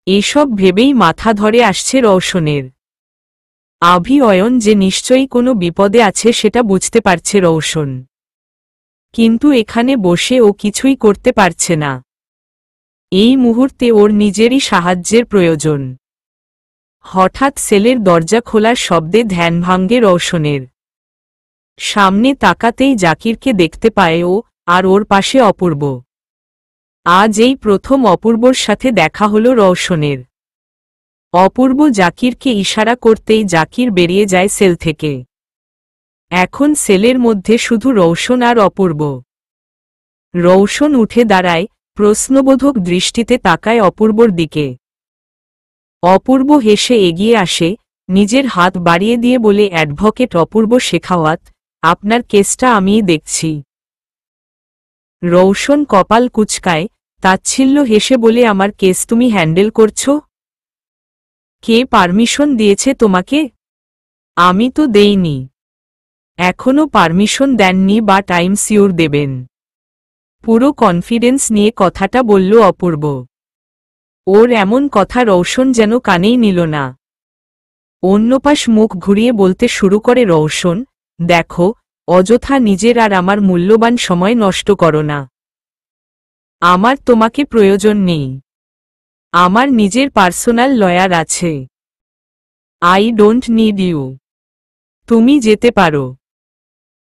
এসব ভেবেই মাথা ধরে আসছে রৌশনের। আভি অয়ন যে নিশ্চয়ই কোনো বিপদে আছে সেটা বুঝতে পারছে রৌশন। কিন্তু এখানে বসে ও কিছুই করতে পারছে না। এই মুহূর্তে ওর নিজেরই সাহায্যের প্রয়োজন। হঠাৎ সেলের দরজা খোলার শব্দে ধ্যান ভাঙ্গে রৌশনের। সামনে তাকাতেই জাকিরকে দেখতে পায় ও, আর ওর পাশে অপূর্ব। আজ এই প্রথম অপূর্বর সাথে দেখা হলো রৌশনের। অপূর্ব জাকিরকে ইশারা করতেই জাকির বেরিয়ে যায় সেল থেকে। এখন সেলের মধ্যে শুধু রৌশন আর অপূর্ব। রৌশন উঠে দাঁড়ায়, প্রশ্নবোধক দৃষ্টিতে তাকায় অপূর্বর দিকে। অপূর্ব হেসে এগিয়ে আসে, নিজের হাত বাড়িয়ে দিয়ে বলে, অ্যাডভোকেট অপূর্ব শেখাওয়াত, আপনার কেসটা আমিই দেখছি। রৌশন কপাল কুঁচকায়, তাচ্ছিল্য হেসে বলে, আমার কেস তুমি হ্যান্ডেল করছো? কে পারমিশন দিয়েছে তোমাকে? আমি তো দেইনি। এখনো পারমিশন দেননি বা টাইম সিওর দেবেন? পুরো কনফিডেন্স নিয়ে কথাটা বলল অপূর্ব। ওর এমন কথা রৌশন যেন কানেই নিল না। অন্যপাশ মুখ ঘুরিয়ে বলতে শুরু করে রৌশন, দেখো, অযথা নিজের আর আমার মূল্যবান সময় নষ্ট করো না। আমার তোমাকে প্রয়োজন নেই। আমার নিজের পার্সোনাল লয়ার আছে। I don't need you. তুমি যেতে পারো।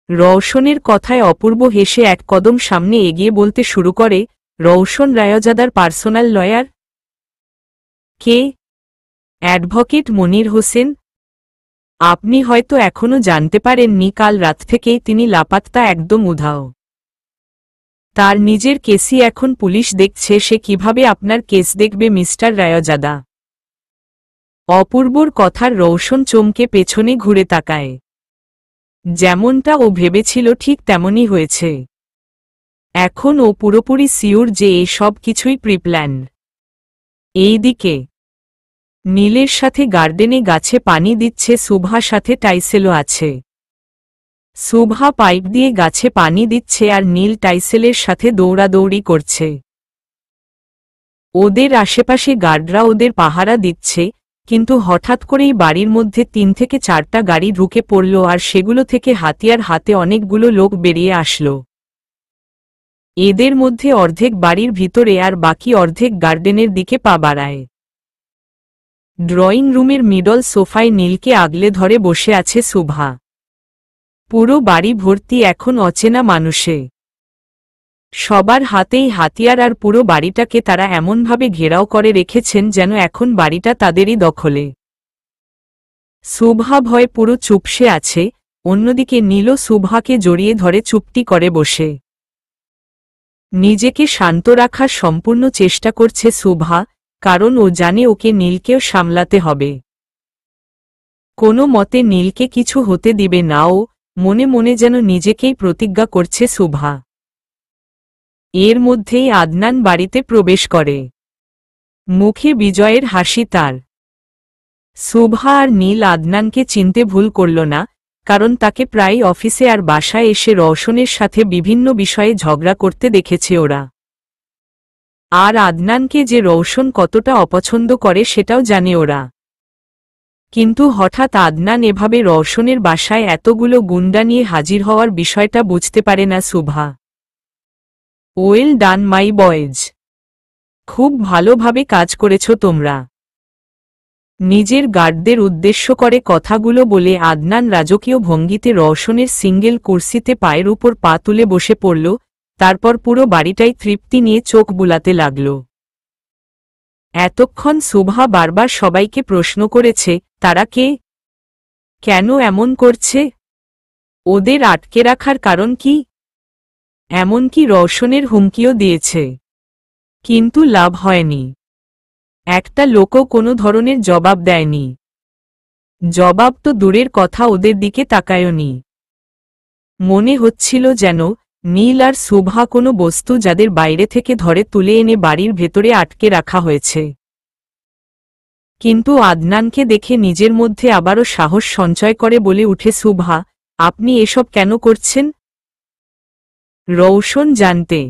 রওশনের কথায় অপূর্ব হেসে এক কদম সামনে এগিয়ে বলতে শুরু করে, রওশন রায়জাদার পার্সোনাল লয়ার? কে? অ্যাডভোকেট মনির হোসেন। আপনি হয়তো এখনো জানতে পারেননি, কাল রাত থেকেই তিনি লাপাত্তা, একদম উধাও। তার নিজের কেসই এখন পুলিশ দেখছে, সে কিভাবে আপনার কেস দেখবে মিস্টার রায়জাদা? অপূর্বর কথার রওশন চমকে পেছনে ঘুরে তাকায়। যেমনটা ও ভেবেছিল ঠিক তেমনই হয়েছে। এখন ও পুরোপুরি সিউর যে এই সব কিছুই প্রিপ্ল্যান্ড। এইদিকে নীলের সাথে গার্ডেনে গাছে পানি দিচ্ছে শুভা, সাথে টাইসেলও আছে। শুভা পাইপ দিয়ে গাছে পানি দিচ্ছে আর নীল টাইসেলের সাথে দৌড়াদৌড়ি করছে। ওদের আশেপাশে গার্ডরা ওদের পাহারা দিচ্ছে, কিন্তু হঠাৎ করেই বাড়ির মধ্যে 3 থেকে 4টা গাড়ি ঢুকে পড়ল আর সেগুলো থেকে হাতিয়ার হাতে অনেকগুলো লোক বেরিয়ে আসলো। এদের মধ্যে অর্ধেক বাড়ির ভিতরে আর বাকি অর্ধেক গার্ডেনের দিকে পা বাড়ায়। ড্রয়িং রুমের মিডল সোফায় নীলকে আগলে ধরে বসে আছে শুভা। পুরো বাড়ি ভর্তি এখন অচেনা মানুষে। সবার হাতেই হাতিয়ার আর পুরো বাড়িটাকে তারা এমনভাবে ঘেরাও করে রেখেছেন যেন এখন বাড়িটা তাদেরই দখলে। শুভা ভয়ে পুরো চুপসে আছে, অন্যদিকে নীলও শুভাকে জড়িয়ে ধরে চুপটি করে বসে। নিজেকে শান্ত রাখার সম্পূর্ণ চেষ্টা করছে শুভা, কারণ ও জানে ওকে নীলকেও সামলাতে হবে। কোনো মতে নীলকে কিছু হতে দিবে না ও, মনে মনে যেন নিজেকেই প্রতিজ্ঞা করছে শুভা। এর মধ্যেই আদনান বাড়িতে প্রবেশ করে। মুখে বিজয়ের হাসি তার। শুভা আর নীল আদনানকে চিনতে ভুল করল না, কারণ তাকে প্রায় অফিসে আর বাসায় এসে রওশনের সাথে বিভিন্ন বিষয়ে ঝগড়া করতে দেখেছে ওরা। আর আদনানকে যে রওশন কতটা অপছন্দ করে সেটাও জানে ওরা। কিন্তু হঠাৎ আদনান এভাবে রওশনের বাসায় এতগুলো গুন্ডা নিয়ে হাজির হওয়ার বিষয়টা বুঝতে পারে না শুভা। ওয়েল ডান মাই বয়েজ, খুব ভালোভাবে কাজ করেছ তোমরা। নিজের গার্ডদের উদ্দেশ্য করে কথাগুলো বলে আদনান রাজকীয় ভঙ্গিতে রওশনের সিঙ্গেল কুর্সিতে পায়ের উপর পা তুলে বসে পড়ল, তারপর পুরো বাড়িটাই তৃপ্তি নিয়ে চোখ বুলাতে লাগল। এতক্ষণ শুভা বারবার সবাইকে প্রশ্ন করেছে, তারা কে? কেন এমন করছে? ওদের আটকে রাখার কারণ কি? এমনকি রওশনের হুমকিও দিয়েছে, কিন্তু লাভ হয়নি। একটা লোকও কোনো ধরনের জবাব দেয়নি। জবাব তো দূরের কথা, ওদের দিকে তাকায়নি। মনে হচ্ছিল যেন নীল আর শুভা কোনো বস্তু যাদের বাইরে থেকে ধরে তুলে এনে বাড়ির ভেতরে আটকে রাখা হয়েছে। কিন্তু আদনানকে দেখে নিজের মধ্যে আবারও সাহস সঞ্চয় করে বলে উঠে শুভা, আপনি এসব কেন করছেন? রওশন জানতে।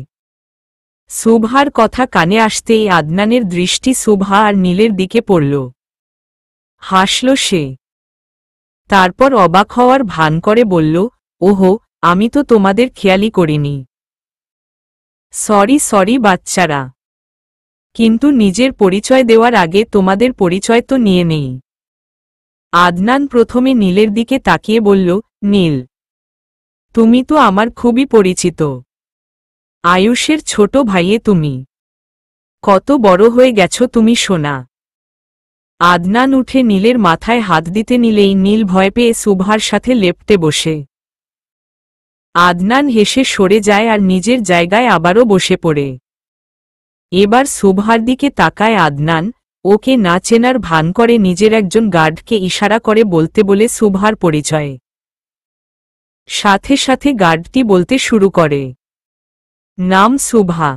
শুভার কথা কানে আসতেই আদনানের দৃষ্টি শুভা আর নীলের দিকে পড়ল। হাসল সে। তারপর অবাক হওয়ার ভান করে বলল, ওহো, আমি তো তোমাদের খেয়ালই করিনি। সরি বাচ্চারা, কিন্তু নিজের পরিচয় দেওয়ার আগে তোমাদের পরিচয় তো নিয়ে নেই। আদনান প্রথমে নীলের দিকে তাকিয়ে বলল, নীল, তুমি তো আমার খুবই পরিচিত। আয়ুষের ছোট ভাইয়ে তুমি। কত বড় হয়ে গেছ তুমি সোনা। আদনান উঠে নীলের মাথায় হাত দিতে নিলেই নীল ভয় পেয়ে শুভার সাথে লেপ্টে বসে। আদনান হেসে সরে যায় আর নিজের জায়গায় আবারও বসে পড়ে। এবার শুভার দিকে তাকায় আদনান, ওকে না চেনার ভান করে নিজের একজন গার্ডকে ইশারা করে বলতে বলে শুভার পরিচয়। সাথে সাথে গার্ডটি বলতে শুরু করে, নাম শুভা,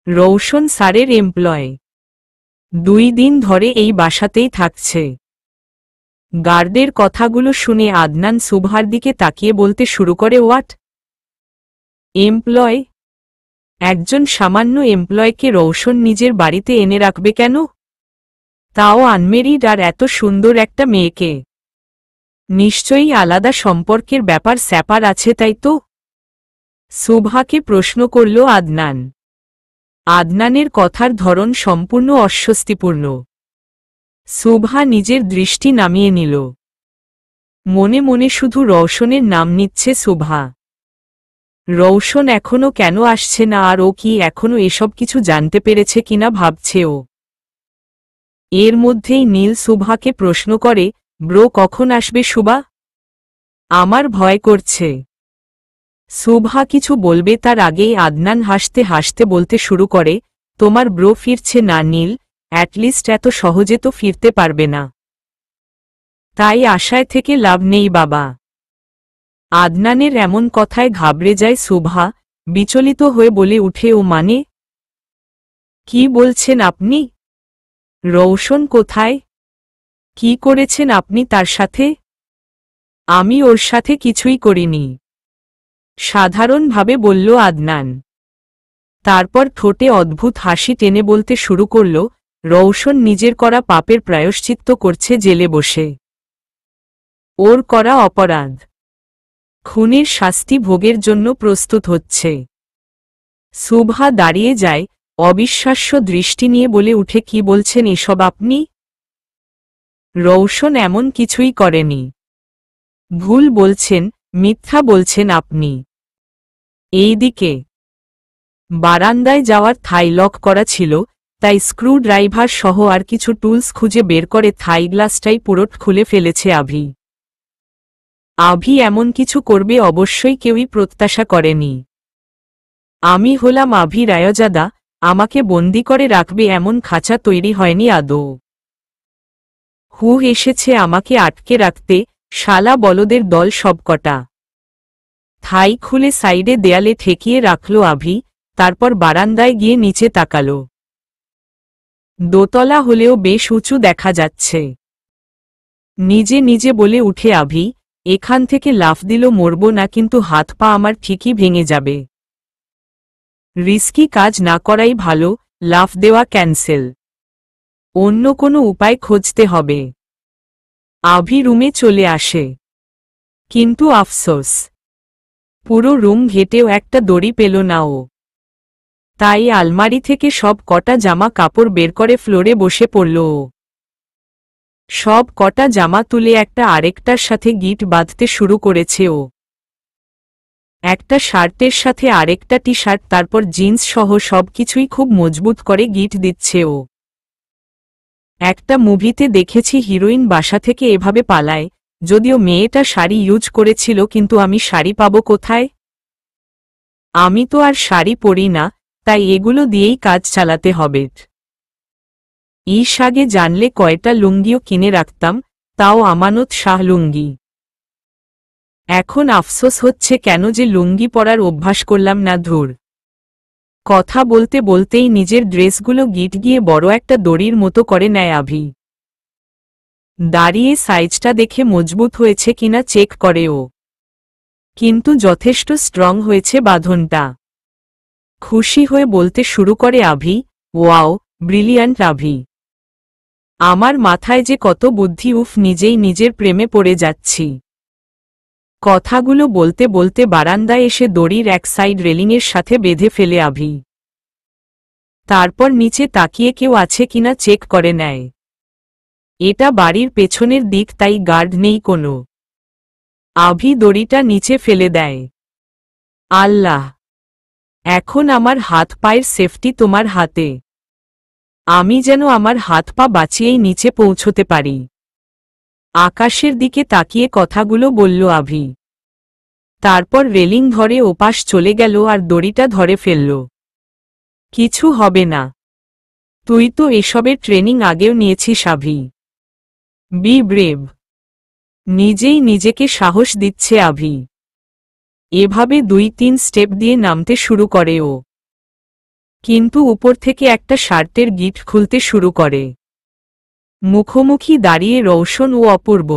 রওশন স্যারের এমপ্লয়, 2 দিন ধরে এই বাসাতেই থাকছে। গার্ডের কথাগুলো শুনে আদনান শুভার দিকে তাকিয়ে বলতে শুরু করে, হোয়াট? এমপ্লয়? একজন সামান্য এমপ্লয়কে রওশন নিজের বাড়িতে এনে রাখবে কেন? তাও আনমেরিড আর এত সুন্দর একটা মেয়েকে। নিশ্চয়ই আলাদা সম্পর্কের ব্যাপার স্যাপার আছে, তাই তো? শুভাকে প্রশ্ন করল আদনান। আদনানের কথার ধরন সম্পূর্ণ অস্বস্তিপূর্ণ। শুভা নিজের দৃষ্টি নামিয়ে নিল। মনে মনে শুধু রওশনের নাম নিচ্ছে শুভা। রওশন এখনো কেন আসছে না, আর ও কি এখনো এসব কিছু জানতে পেরেছে কিনা ভাবছে ও। এর মধ্যেই নীল শুভাকে প্রশ্ন করে, ব্রো কখন আসবে শুভা? আমার ভয় করছে। শুভা কিছু বলবে তার আগেই আদনান হাসতে হাসতে বলতে শুরু করে, তোমার ব্রো ফিরছে না নীল, অ্যাটলিস্ট এত সহজে তো ফিরতে পারবে না। তাই আশায় থেকে লাভ নেই বাবা। আদনানের এমন কথায় ঘাবড়ে যায় শুভা, বিচলিত হয়ে বলে উঠে, ও মানে? কি বলছেন আপনি? রওশন কোথায়? কি করেছেন আপনি তার সাথে? আমি ওর সাথে কিছুই করিনি, সাধারণভাবে বলল আদনান। তারপর ঠোঁটে অদ্ভুত হাসি টেনে বলতে শুরু করল, রওশন নিজের করা পাপের প্রায়শ্চিত্ত করছে জেলে বসে। ওর করা অপরাধ, খুনের শাস্তি ভোগের জন্য প্রস্তুত হচ্ছে। শুভা দাঁড়িয়ে যায়, অবিশ্বাস্য দৃষ্টি নিয়ে বলে উঠে, কি বলছেন এসব আপনি? রওশন এমন কিছুই করেনি। ভুল বলছেন, মিথ্যা বলছেন আপনি। এইদিকে বারান্দায় যাওয়ার থাই লক করা ছিল, তাই স্ক্রু ড্রাইভার সহ আর কিছু টুলস খুঁজে বের করে থাই গ্লাসটাই পুরোট খুলে ফেলেছে আভি। আভি এমন কিছু করবে অবশ্যই কেউই প্রত্যাশা করেনি। আমি হলাম আভি রায়জাদা, আমাকে বন্দি করে রাখবে এমন খাঁচা তৈরি হয়নি আদৌ। হু এসেছে আমাকে আটকে রাখতে, শালা বলদের দল সবকটা। থাই খুলে সাইডে দেয়ালে ঠেকিয়ে রাখল আভি, তারপর বারান্দায় গিয়ে নিচে তাকাল। দোতলা হলেও বেশ উঁচু দেখা যাচ্ছে। নিজে নিজে বলে উঠে আভি, এখান থেকে লাফ দিল মরব না, কিন্তু হাত পা আমার ঠিকই ভেঙে যাবে। রিস্কি কাজ না করাই ভালো, লাফ দেওয়া ক্যান্সেল। অন্য কোনো উপায় খুঁজতে হবে। আভি রুমে চলে আসে, কিন্তু আফসোস, পুরো রুম ঘেটেও একটা দড়ি পেল না ও। তাই আলমারি থেকে সব কটা জামা কাপড় বের করে ফ্লোরে বসে পড়ল ও। সব কটা জামা তুলে একটা আরেকটার সাথে গিট বাঁধতে শুরু করেছে ও। একটা শার্টের সাথে আরেকটা টি শার্ট, তারপর জিন্স সহ সবকিছুই খুব মজবুত করে গিট দিচ্ছে ও। একটা মুভিতে দেখেছি হিরোইন বাসা থেকে এভাবে পালায়, যদিও মেয়েটা শাড়ি ইউজ করেছিল, কিন্তু আমি শাড়ি পাবো কোথায়? আমি তো আর শাড়ি পরি না, তাই এগুলো দিয়েই কাজ চালাতে হবে। আগে জানলে কয়টা লুঙ্গিও কিনে রাখতাম, তাও আমানত শাহ লুঙ্গি। এখন আফসোস হচ্ছে কেন যে লুঙ্গি পরার অভ্যাস করলাম না। ধুর। কথা বলতে বলতেই নিজের ড্রেসগুলো গিট গিয়ে বড় একটা দড়ির মতো করে নেয় আভি। দাঁড়িয়ে সাইজটা দেখে মজবুত হয়েছে কিনা চেক করে ও, কিন্তু যথেষ্ট স্ট্রং হয়েছে বাঁধনটা। খুশি হয়ে বলতে শুরু করে আভি, ওয়াও, ব্রিলিয়ান্ট আভি। আমার মাথায় যে কত বুদ্ধি, উফ, নিজেই নিজের প্রেমে পড়ে যাচ্ছি। কথাগুলো বলতে বলতে বারান্দায় এসে দড়ির এক সাইড রেলিংয়ের সাথে বেঁধে ফেলে আভি। তারপর নিচে তাকিয়ে কেউ আছে কিনা চেক করে নেয়। এটা বাড়ির পেছনের দিক, তাই গার্ড নেই কোনো। আভি দড়িটা নিচে ফেলে দেয়। আল্লাহ, এখন আমার হাত পায়ের সেফটি তোমার হাতে। আমি যেন আমার হাত পা বাঁচিয়েই নিচে পৌঁছতে পারি। আকাশের দিকে তাকিয়ে কথাগুলো বলল আভি। তারপর রেলিং ধরে ওপাশ চলে গেল আর দড়িটা ধরে ফেলল। কিছু হবে না, তুই তো এসবের ট্রেনিং আগেও নিয়েছিস আভি। B brave. নিজেই নিজেকে সাহস দিচ্ছে আভি। এভাবে 2-3 স্টেপ দিয়ে নামতে শুরু করে ও। কিন্তু উপর থেকে একটা শার্টের গিট খুলতে শুরু করে। মুখোমুখি দাঁড়িয়ে রওশন ও অপূর্ব।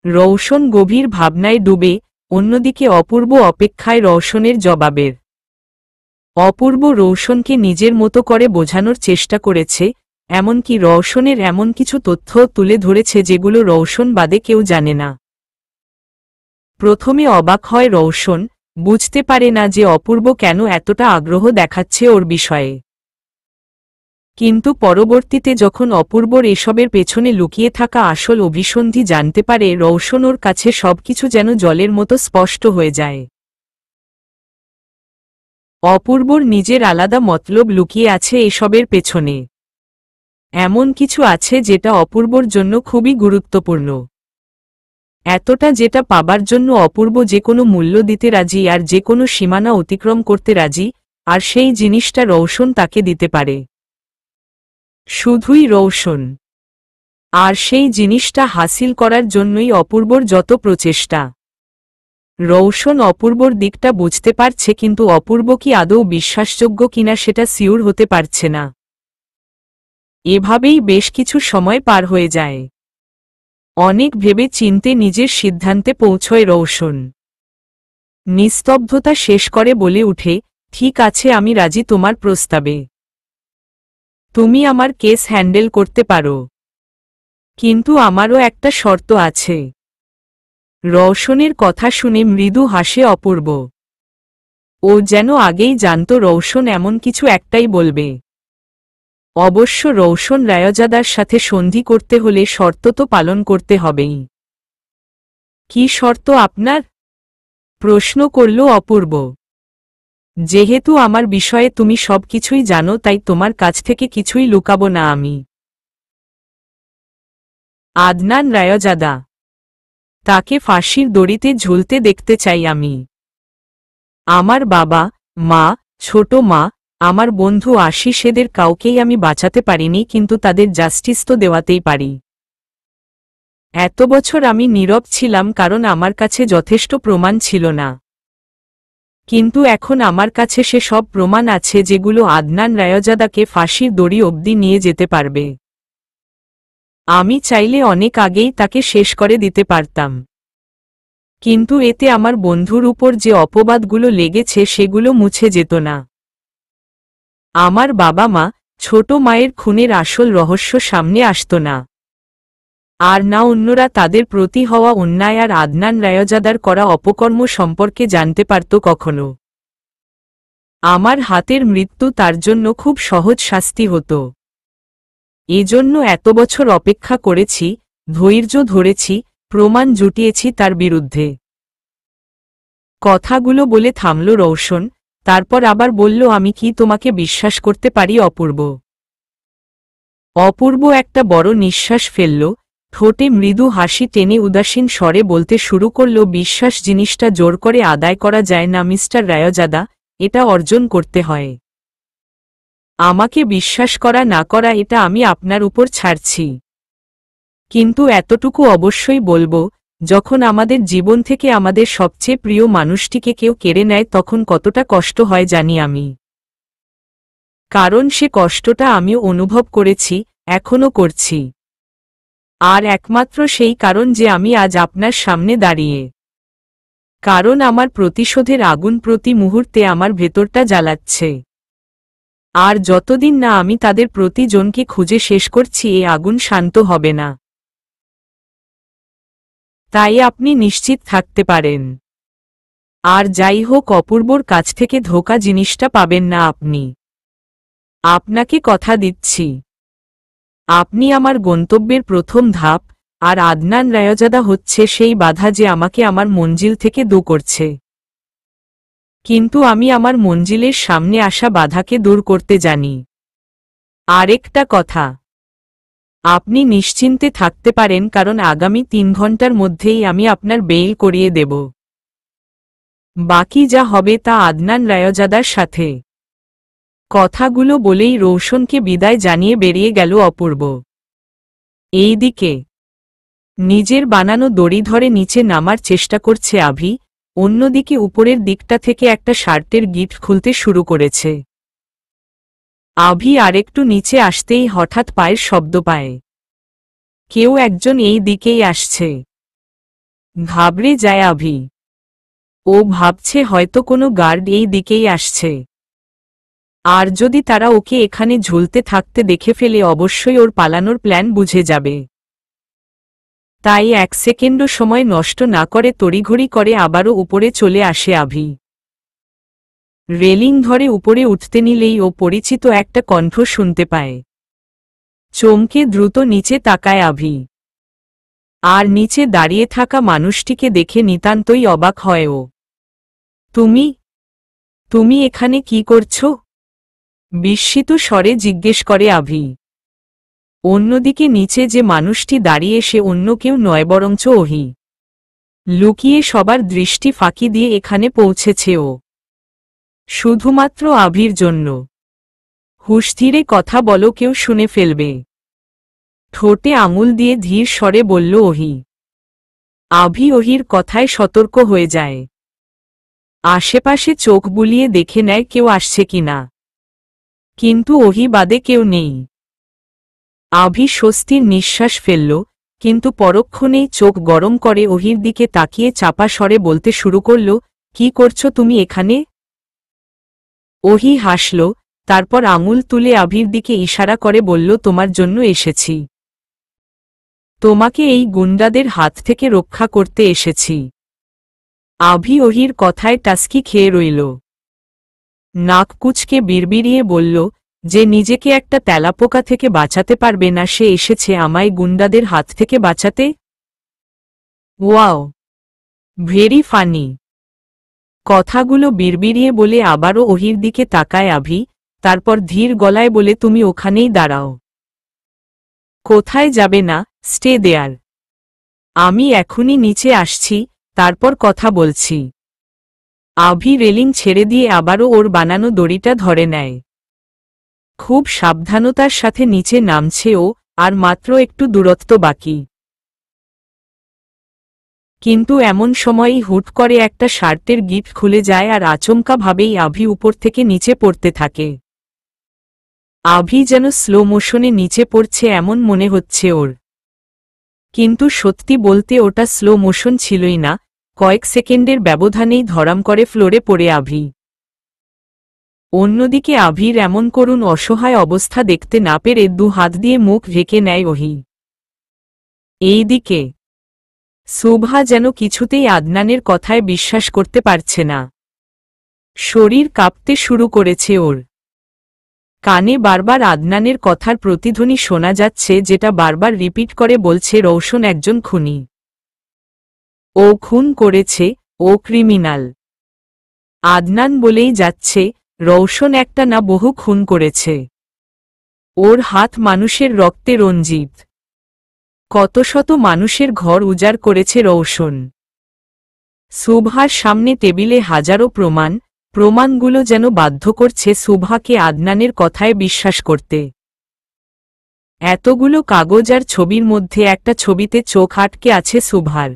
রওশন গভীর ভাবনায় ডুবে, অন্যদিকে অপূর্ব অপেক্ষায় রওশনের জবাবের। অপূর্ব রওশনকে নিজের মতো করে বোঝানোর চেষ্টা করেছে, এমনকি রওশনের এমন কিছু তথ্য তুলে ধরেছে যেগুলো রওশন বাদে কেউ জানে না। প্রথমে অবাক হয় রওশন, বুঝতে পারে না যে অপূর্ব কেন এতটা আগ্রহ দেখাচ্ছে ওর বিষয়ে। কিন্তু পরবর্তীতে যখন অপূর্বর এসবের পেছনে লুকিয়ে থাকা আসল অভিসন্ধি জানতে পারে, রওশন ওর কাছে সবকিছু যেন জলের মতো স্পষ্ট হয়ে যায়। অপূর্বর নিজের আলাদা মতলব লুকিয়ে আছে এসবের পেছনে। এমন কিছু আছে যেটা অপূর্বর জন্য খুবই গুরুত্বপূর্ণ, এতটা যেটা পাবার জন্য অপূর্ব যে কোনো মূল্য দিতে রাজি আর যে কোনো সীমানা অতিক্রম করতে রাজি, আর সেই জিনিসটা রওশন তাকে দিতে পারে। শুধুই রওশন। আর সেই জিনিসটা হাসিল করার জন্যই অপূর্বর যত প্রচেষ্টা। রওশন অপূর্বর দিকটা বুঝতে পারছে, কিন্তু অপূর্ব কি আদৌ বিশ্বাসযোগ্য কিনা সেটা সিউর হতে পারছে না। এভাবেই বেশ কিছু সময় পার হয়ে যায়। অনেক ভেবে চিনতে নিজের সিদ্ধান্তে পৌঁছয় রওশন। নিস্তব্ধতা শেষ করে বলে উঠে, ঠিক আছে, আমি রাজি তোমার প্রস্তাবে। তুমি আমার কেস হ্যান্ডেল করতে পারো, কিন্তু আমারও একটা শর্ত আছে। রওশনের কথা শুনে মৃদু হাসে অপূর্ব। ও যেন আগেই জানত রওশন এমন কিছু একটাই বলবে। অবশ্য রওশন রায়জাদার সাথে সন্ধি করতে হলে শর্ত তো পালন করতে হবেই। কি শর্ত আপনার? প্রশ্ন করল অপূর্ব। যেহেতু আমার বিষয়ে তুমি সবকিছুই জানো, তাই তোমার কাছ থেকে কিছুই লুকাবো না আমি। আদনান রায়জাদা, তাকে ফাঁসির দড়িতে ঝুলতে দেখতে চাই আমি। আমার বাবা, মা, ছোট মা, আমার বন্ধু আশিস, এদের কাউকেই আমি বাঁচাতে পারিনি, কিন্তু তাদের জাস্টিস তো দেওয়াতেই পারি। এত বছর আমি নীরব ছিলাম কারণ আমার কাছে যথেষ্ট প্রমাণ ছিল না, কিন্তু এখন আমার কাছে সে সব প্রমাণ আছে যেগুলো আদনান রায়জাদাকে ফাঁসির দড়ি অবধি নিয়ে যেতে পারবে। আমি চাইলে অনেক আগেই তাকে শেষ করে দিতে পারতাম, কিন্তু এতে আমার বন্ধুর উপর যে অপবাদগুলো লেগেছে সেগুলো মুছে যেত না। আমার বাবা মা, ছোট মায়ের খুনের আসল রহস্য সামনে আসত না, আর না অন্যরা তাদের প্রতি হওয়া অন্যায় আর আদনান রায়জাদার করা অপকর্ম সম্পর্কে জানতে পারত কখনো। আমার হাতের মৃত্যু তার জন্য খুব সহজ শাস্তি হতো। এজন্য এত বছর অপেক্ষা করেছি, ধৈর্য ধরেছি, প্রমাণ জুটিয়েছি তার বিরুদ্ধে। কথাগুলো বলে থামল রওশন, তারপর আবার বলল, আমি কি তোমাকে বিশ্বাস করতে পারি অপূর্ব? অপূর্ব একটা বড় নিঃশ্বাস ফেলল, ঠোঁটে মৃদু হাসি টেনে উদাসীন স্বরে বলতে শুরু করল, বিশ্বাস জিনিসটা জোর করে আদায় করা যায় না মিস্টার রায়জাদা, এটা অর্জন করতে হয়। আমাকে বিশ্বাস করা না করা এটা আমি আপনার উপর ছাড়ছি, কিন্তু এতটুকু অবশ্যই বলবো, যখন আমাদের জীবন থেকে আমাদের সবচেয়ে প্রিয় মানুষটিকে কেউ কেড়ে নেয় তখন কতটা কষ্ট হয় জানি আমি। কারণ সে কষ্টটা আমিও অনুভব করেছি, এখনো করছি। আর একমাত্র সেই কারণ যে আমি আজ আপনার সামনে দাঁড়িয়ে। কারণ আমার প্রতিশোধের আগুন প্রতি মুহূর্তে আমার ভেতরটা জ্বালাচ্ছে। আর যতদিন না আমি তাদের প্রতিজনকে খুঁজে শেষ করছি, এ আগুন শান্ত হবে না। তাই আপনি নিশ্চিত থাকতে পারেন। আর যাই হোক, অপূর্বর কাছ থেকে ধোঁকা জিনিসটা পাবেন না আপনি। আপনাকে কথা দিচ্ছি, আপনি আমার গন্তব্যের প্রথম ধাপ, আর আদনান রায়জাদা হচ্ছে সেই বাধা যে আমাকে আমার মঞ্জিল থেকে দূর করছে। কিন্তু আমি আমার মঞ্জিলের সামনে আসা বাধাকে দূর করতে জানি। আরেকটা কথা, আপনি নিশ্চিন্তে থাকতে পারেন, কারণ আগামী 3 ঘন্টার মধ্যেই আমি আপনার বেইল করিয়ে দেব। বাকি যা হবে তা আদনান রায়জাদার সাথে। কথাগুলো বলেই রওশনকে বিদায় জানিয়ে বেরিয়ে গেল অপূর্ব। এইদিকে নিজের বানানো দড়ি ধরে নিচে নামার চেষ্টা করছে আভি, অন্যদিকে উপরের দিকটা থেকে একটা শার্টের গিট খুলতে শুরু করেছে। আভি আরেকটু নিচে আসতেই হঠাৎ পায়ের শব্দ পায়। কেউ একজন এই দিকেই আসছে। ঘাবড়ে যায় আভি। ও ভাবছে হয়তো কোনো গার্ড এই দিকেই আসছে। আর যদি তারা ওকে এখানে ঝুলতে থাকতে দেখে ফেলে, অবশ্যই ওর পালানোর প্ল্যান বুঝে যাবে। তাই 1 সেকেন্ডও সময় নষ্ট না করে তড়িঘড়ি করে আবারও উপরে চলে আসে আভি। রেলিং ধরে উপরে উঠতে নিলেই ও পরিচিত একটা কণ্ঠ শুনতে পায়। চমকে দ্রুত নিচে তাকায় আভি। আর নিচে দাঁড়িয়ে থাকা মানুষটিকে দেখে নিতান্তই অবাক হয় ও। তুমি তুমি এখানে কি করছো? বিস্মিত স্বরে জিজ্ঞেস করে আভি। অন্যদিকে নিচে যে মানুষটি দাঁড়িয়ে সে অন্য কেউ নয় বরঞ্চ ওহি। লুকিয়ে সবার দৃষ্টি ফাঁকি দিয়ে এখানে পৌঁছেছে ও শুধুমাত্র আভির জন্য। হুঁশ ধীরে কথা বলো, কেউ শুনে ফেলবে। ঠোঁটে আঙুল দিয়ে ধীর স্বরে বলল ওহি। আভি ওহির কথায় সতর্ক হয়ে যায়। আশেপাশে চোখ বুলিয়ে দেখে নেয় কেউ আসছে কিনা, কিন্তু ওহি বাদে কেউ নেই। আভি স্বস্তির নিঃশ্বাস ফেলল, কিন্তু পরক্ষণেই চোখ গরম করে ওহির দিকে তাকিয়ে চাপা স্বরে বলতে শুরু করল, কি করছো তুমি এখানে? ওহি হাসল, তারপর আঙুল তুলে আভির দিকে ইশারা করে বলল, তোমার জন্য এসেছি। তোমাকে এই গুন্ডাদের হাত থেকে রক্ষা করতে এসেছি। আভি ওহির কথায় টাস্কি খেয়ে রইল। নাক কুচকে বিড়বিড়িয়ে বলল, যে নিজেকে একটা তেলাপোকা থেকে বাঁচাতে পারবে না সে এসেছে আমায় গুন্ডাদের হাত থেকে বাঁচাতে? Wow, very funny. কথাগুলো বিড়বিড়িয়ে বলে আবারও ওহির দিকে তাকায় আভি, তারপর ধীর গলায় বলে, তুমি ওখানেই দাঁড়াও। কোথায় যাবে না, স্টে দেয়ার। আমি এখনই নিচে আসছি, তারপর কথা বলছি। আভি রেলিং ছেড়ে দিয়ে আবারও ওর বানানো দড়িটা ধরে নেয়। খুব সাবধানতার সাথে নিচে নামছে ও, আর মাত্র একটু দূরত্ব বাকি। কিন্তু এমন সময়ই হুট করে একটা শার্টের গিট খুলে যায় আর আচমকা ভাবেই আভি উপর থেকে নিচে পড়তে থাকে। আভি যেন স্লো মোশনে নিচে পড়ছে এমন মনে হচ্ছে ওর। কিন্তু সত্যি বলতে ওটা স্লো মোশন ছিলই না, কয়েক সেকেন্ডের ব্যবধানেই ধরাম করে ফ্লোরে পড়ে আভি। অন্যদিকে আভির এমন করুণ অসহায় অবস্থা দেখতে না পেরে দু হাত দিয়ে মুখ ঢেকে নেয় ওহি। এইদিকে শুভা যেন কিছুতেই আদনানের কথায় বিশ্বাস করতে পারছে না। শরীর কাঁপতে শুরু করেছে ওর। কানে বারবার আদনানের কথার প্রতিধ্বনি শোনা যাচ্ছে, যেটা বারবার রিপিট করে বলছে রৌশন একজন খুনি। ও খুন করেছে, ও ক্রিমিনাল। আদনান বলেই যাচ্ছে, রৌশন একটা না বহু খুন করেছে। ওর হাত মানুষের রক্তে রঞ্জিত। কত শত মানুষের ঘর উজাড় করেছে রৌশন। শুভার সামনে টেবিলে হাজারো প্রমাণগুলো যেন বাধ্য করছে শুভাকে আদনানের কথায় বিশ্বাস করতে। এতগুলো কাগজ আর ছবির মধ্যে একটা ছবিতে চোখ আটকে আছে শুভার।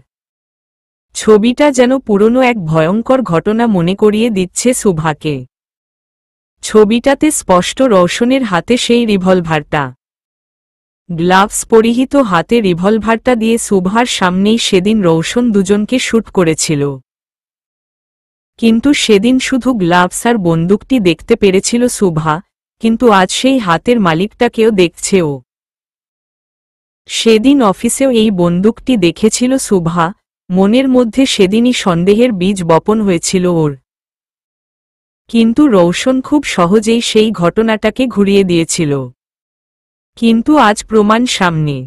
ছবিটা যেন পুরনো এক ভয়ঙ্কর ঘটনা মনে করিয়ে দিচ্ছে শুভাকে। ছবিটাতে স্পষ্ট রৌশনের হাতে সেই রিভলভারটা। গ্লাভস পরিহিত হাতে রিভলভারটা দিয়ে শুভার সামনেই সেদিন রৌশন দুজনকে শ্যুট করেছিল। কিন্তু সেদিন শুধু গ্লাভস আর বন্দুকটি দেখতে পেরেছিল শুভা, কিন্তু আজ সেই হাতের মালিকটাকেও দেখছে ও। সেদিন অফিসেও এই বন্দুকটি দেখেছিল শুভা, মনের মধ্যে সেদিনই সন্দেহের বীজ বপন হয়েছিল ওর। কিন্তু রৌশন খুব সহজেই সেই ঘটনাটাকে ঘুরিয়ে দিয়েছিল। কিন্তু আজ প্রমাণ সামনে।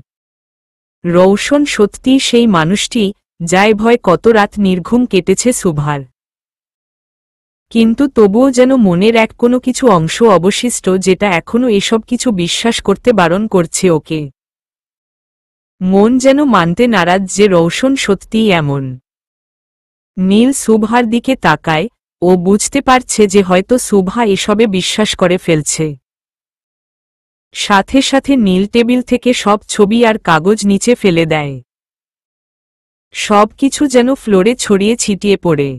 রৌশন সত্যিই সেই মানুষটি, যায় ভয় কত রাত নির্ঘুম কেটেছে শুভার। কিন্তু তবুও যেন মনের এক কোনো কিছু অংশ অবশিষ্ট, যেটা এখনও এসব কিছু বিশ্বাস করতে বারণ করছে ওকে। মন যেন মানতে নারাজ যে রৌশন সত্যিই এমন। নীল শুভার দিকে তাকায়, ও বুঝতে পারছে যে হয়তো শুভা এসবে বিশ্বাস করে ফেলছে। সাথে সাথে নীল টেবিল থেকে সব ছবি আর কাগজ নিচে ফেলে দেয়। সব কিছু যেন ফ্লোরে ছড়িয়ে ছিটিয়ে পড়ে।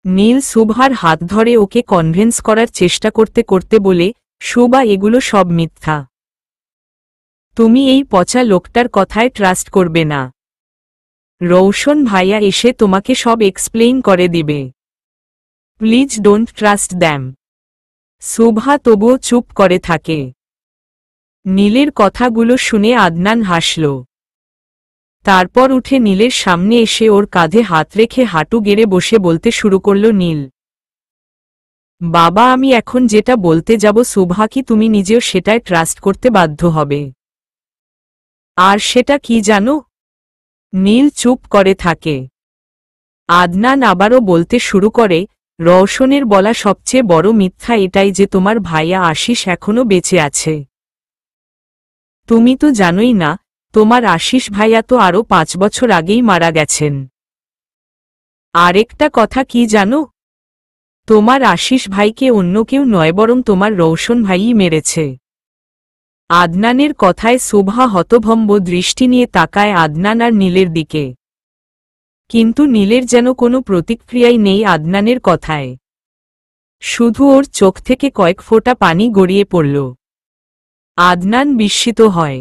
নীল শুভার হাত ধরে ওকে কনভিন্স করার চেষ্টা করতে করতে বলে, শুভা এগুলো সব মিথ্যা। তুমি এই পচা লোকটার কথায় ট্রাস্ট করবে না। রৌশন ভাইয়া এসে তোমাকে সব এক্সপ্লেইন করে দিবে। Please don't trust them. Shubha তবুও চুপ করে থাকে। নীলের কথাগুলো শুনে আদনান হাসল। তারপর উঠে নীলের সামনে এসে ওর কাঁধে হাত রেখে হাঁটু গেড়ে বসে বলতে শুরু করল, নীল বাবা, আমি এখন যেটা বলতে যাব শুভা, কি তুমি নিজেও সেটায় ট্রাস্ট করতে বাধ্য হবে। আর সেটা কি জানো? নীল চুপ করে থাকে। আদনান আবারও বলতে শুরু করে, রওশনের বলা সবচেয়ে বড় মিথ্যা এটাই যে তোমার ভাইয়া আশিস এখনো বেঁচে আছে। তুমি তো জানোই না, তোমার আশিস ভাইয়া তো আরও 5 বছর আগেই মারা গেছেন। আরেকটা কথা কি জানো? তোমার আশিস ভাইকে অন্য কেউ নয়, বরং তোমার রওশন ভাইই মেরেছে। আদনানের কথায় শুভা হতভম্ব দৃষ্টি নিয়ে তাকায় আদনান আর নীলের দিকে। কিন্তু নীলের যেন কোনো প্রতিক্রিয়াই নেই আদনানের কথায়। শুধু ওর চোখ থেকে কয়েক ফোঁটা পানি গড়িয়ে পড়ল। আদনান বিস্মিত হয়।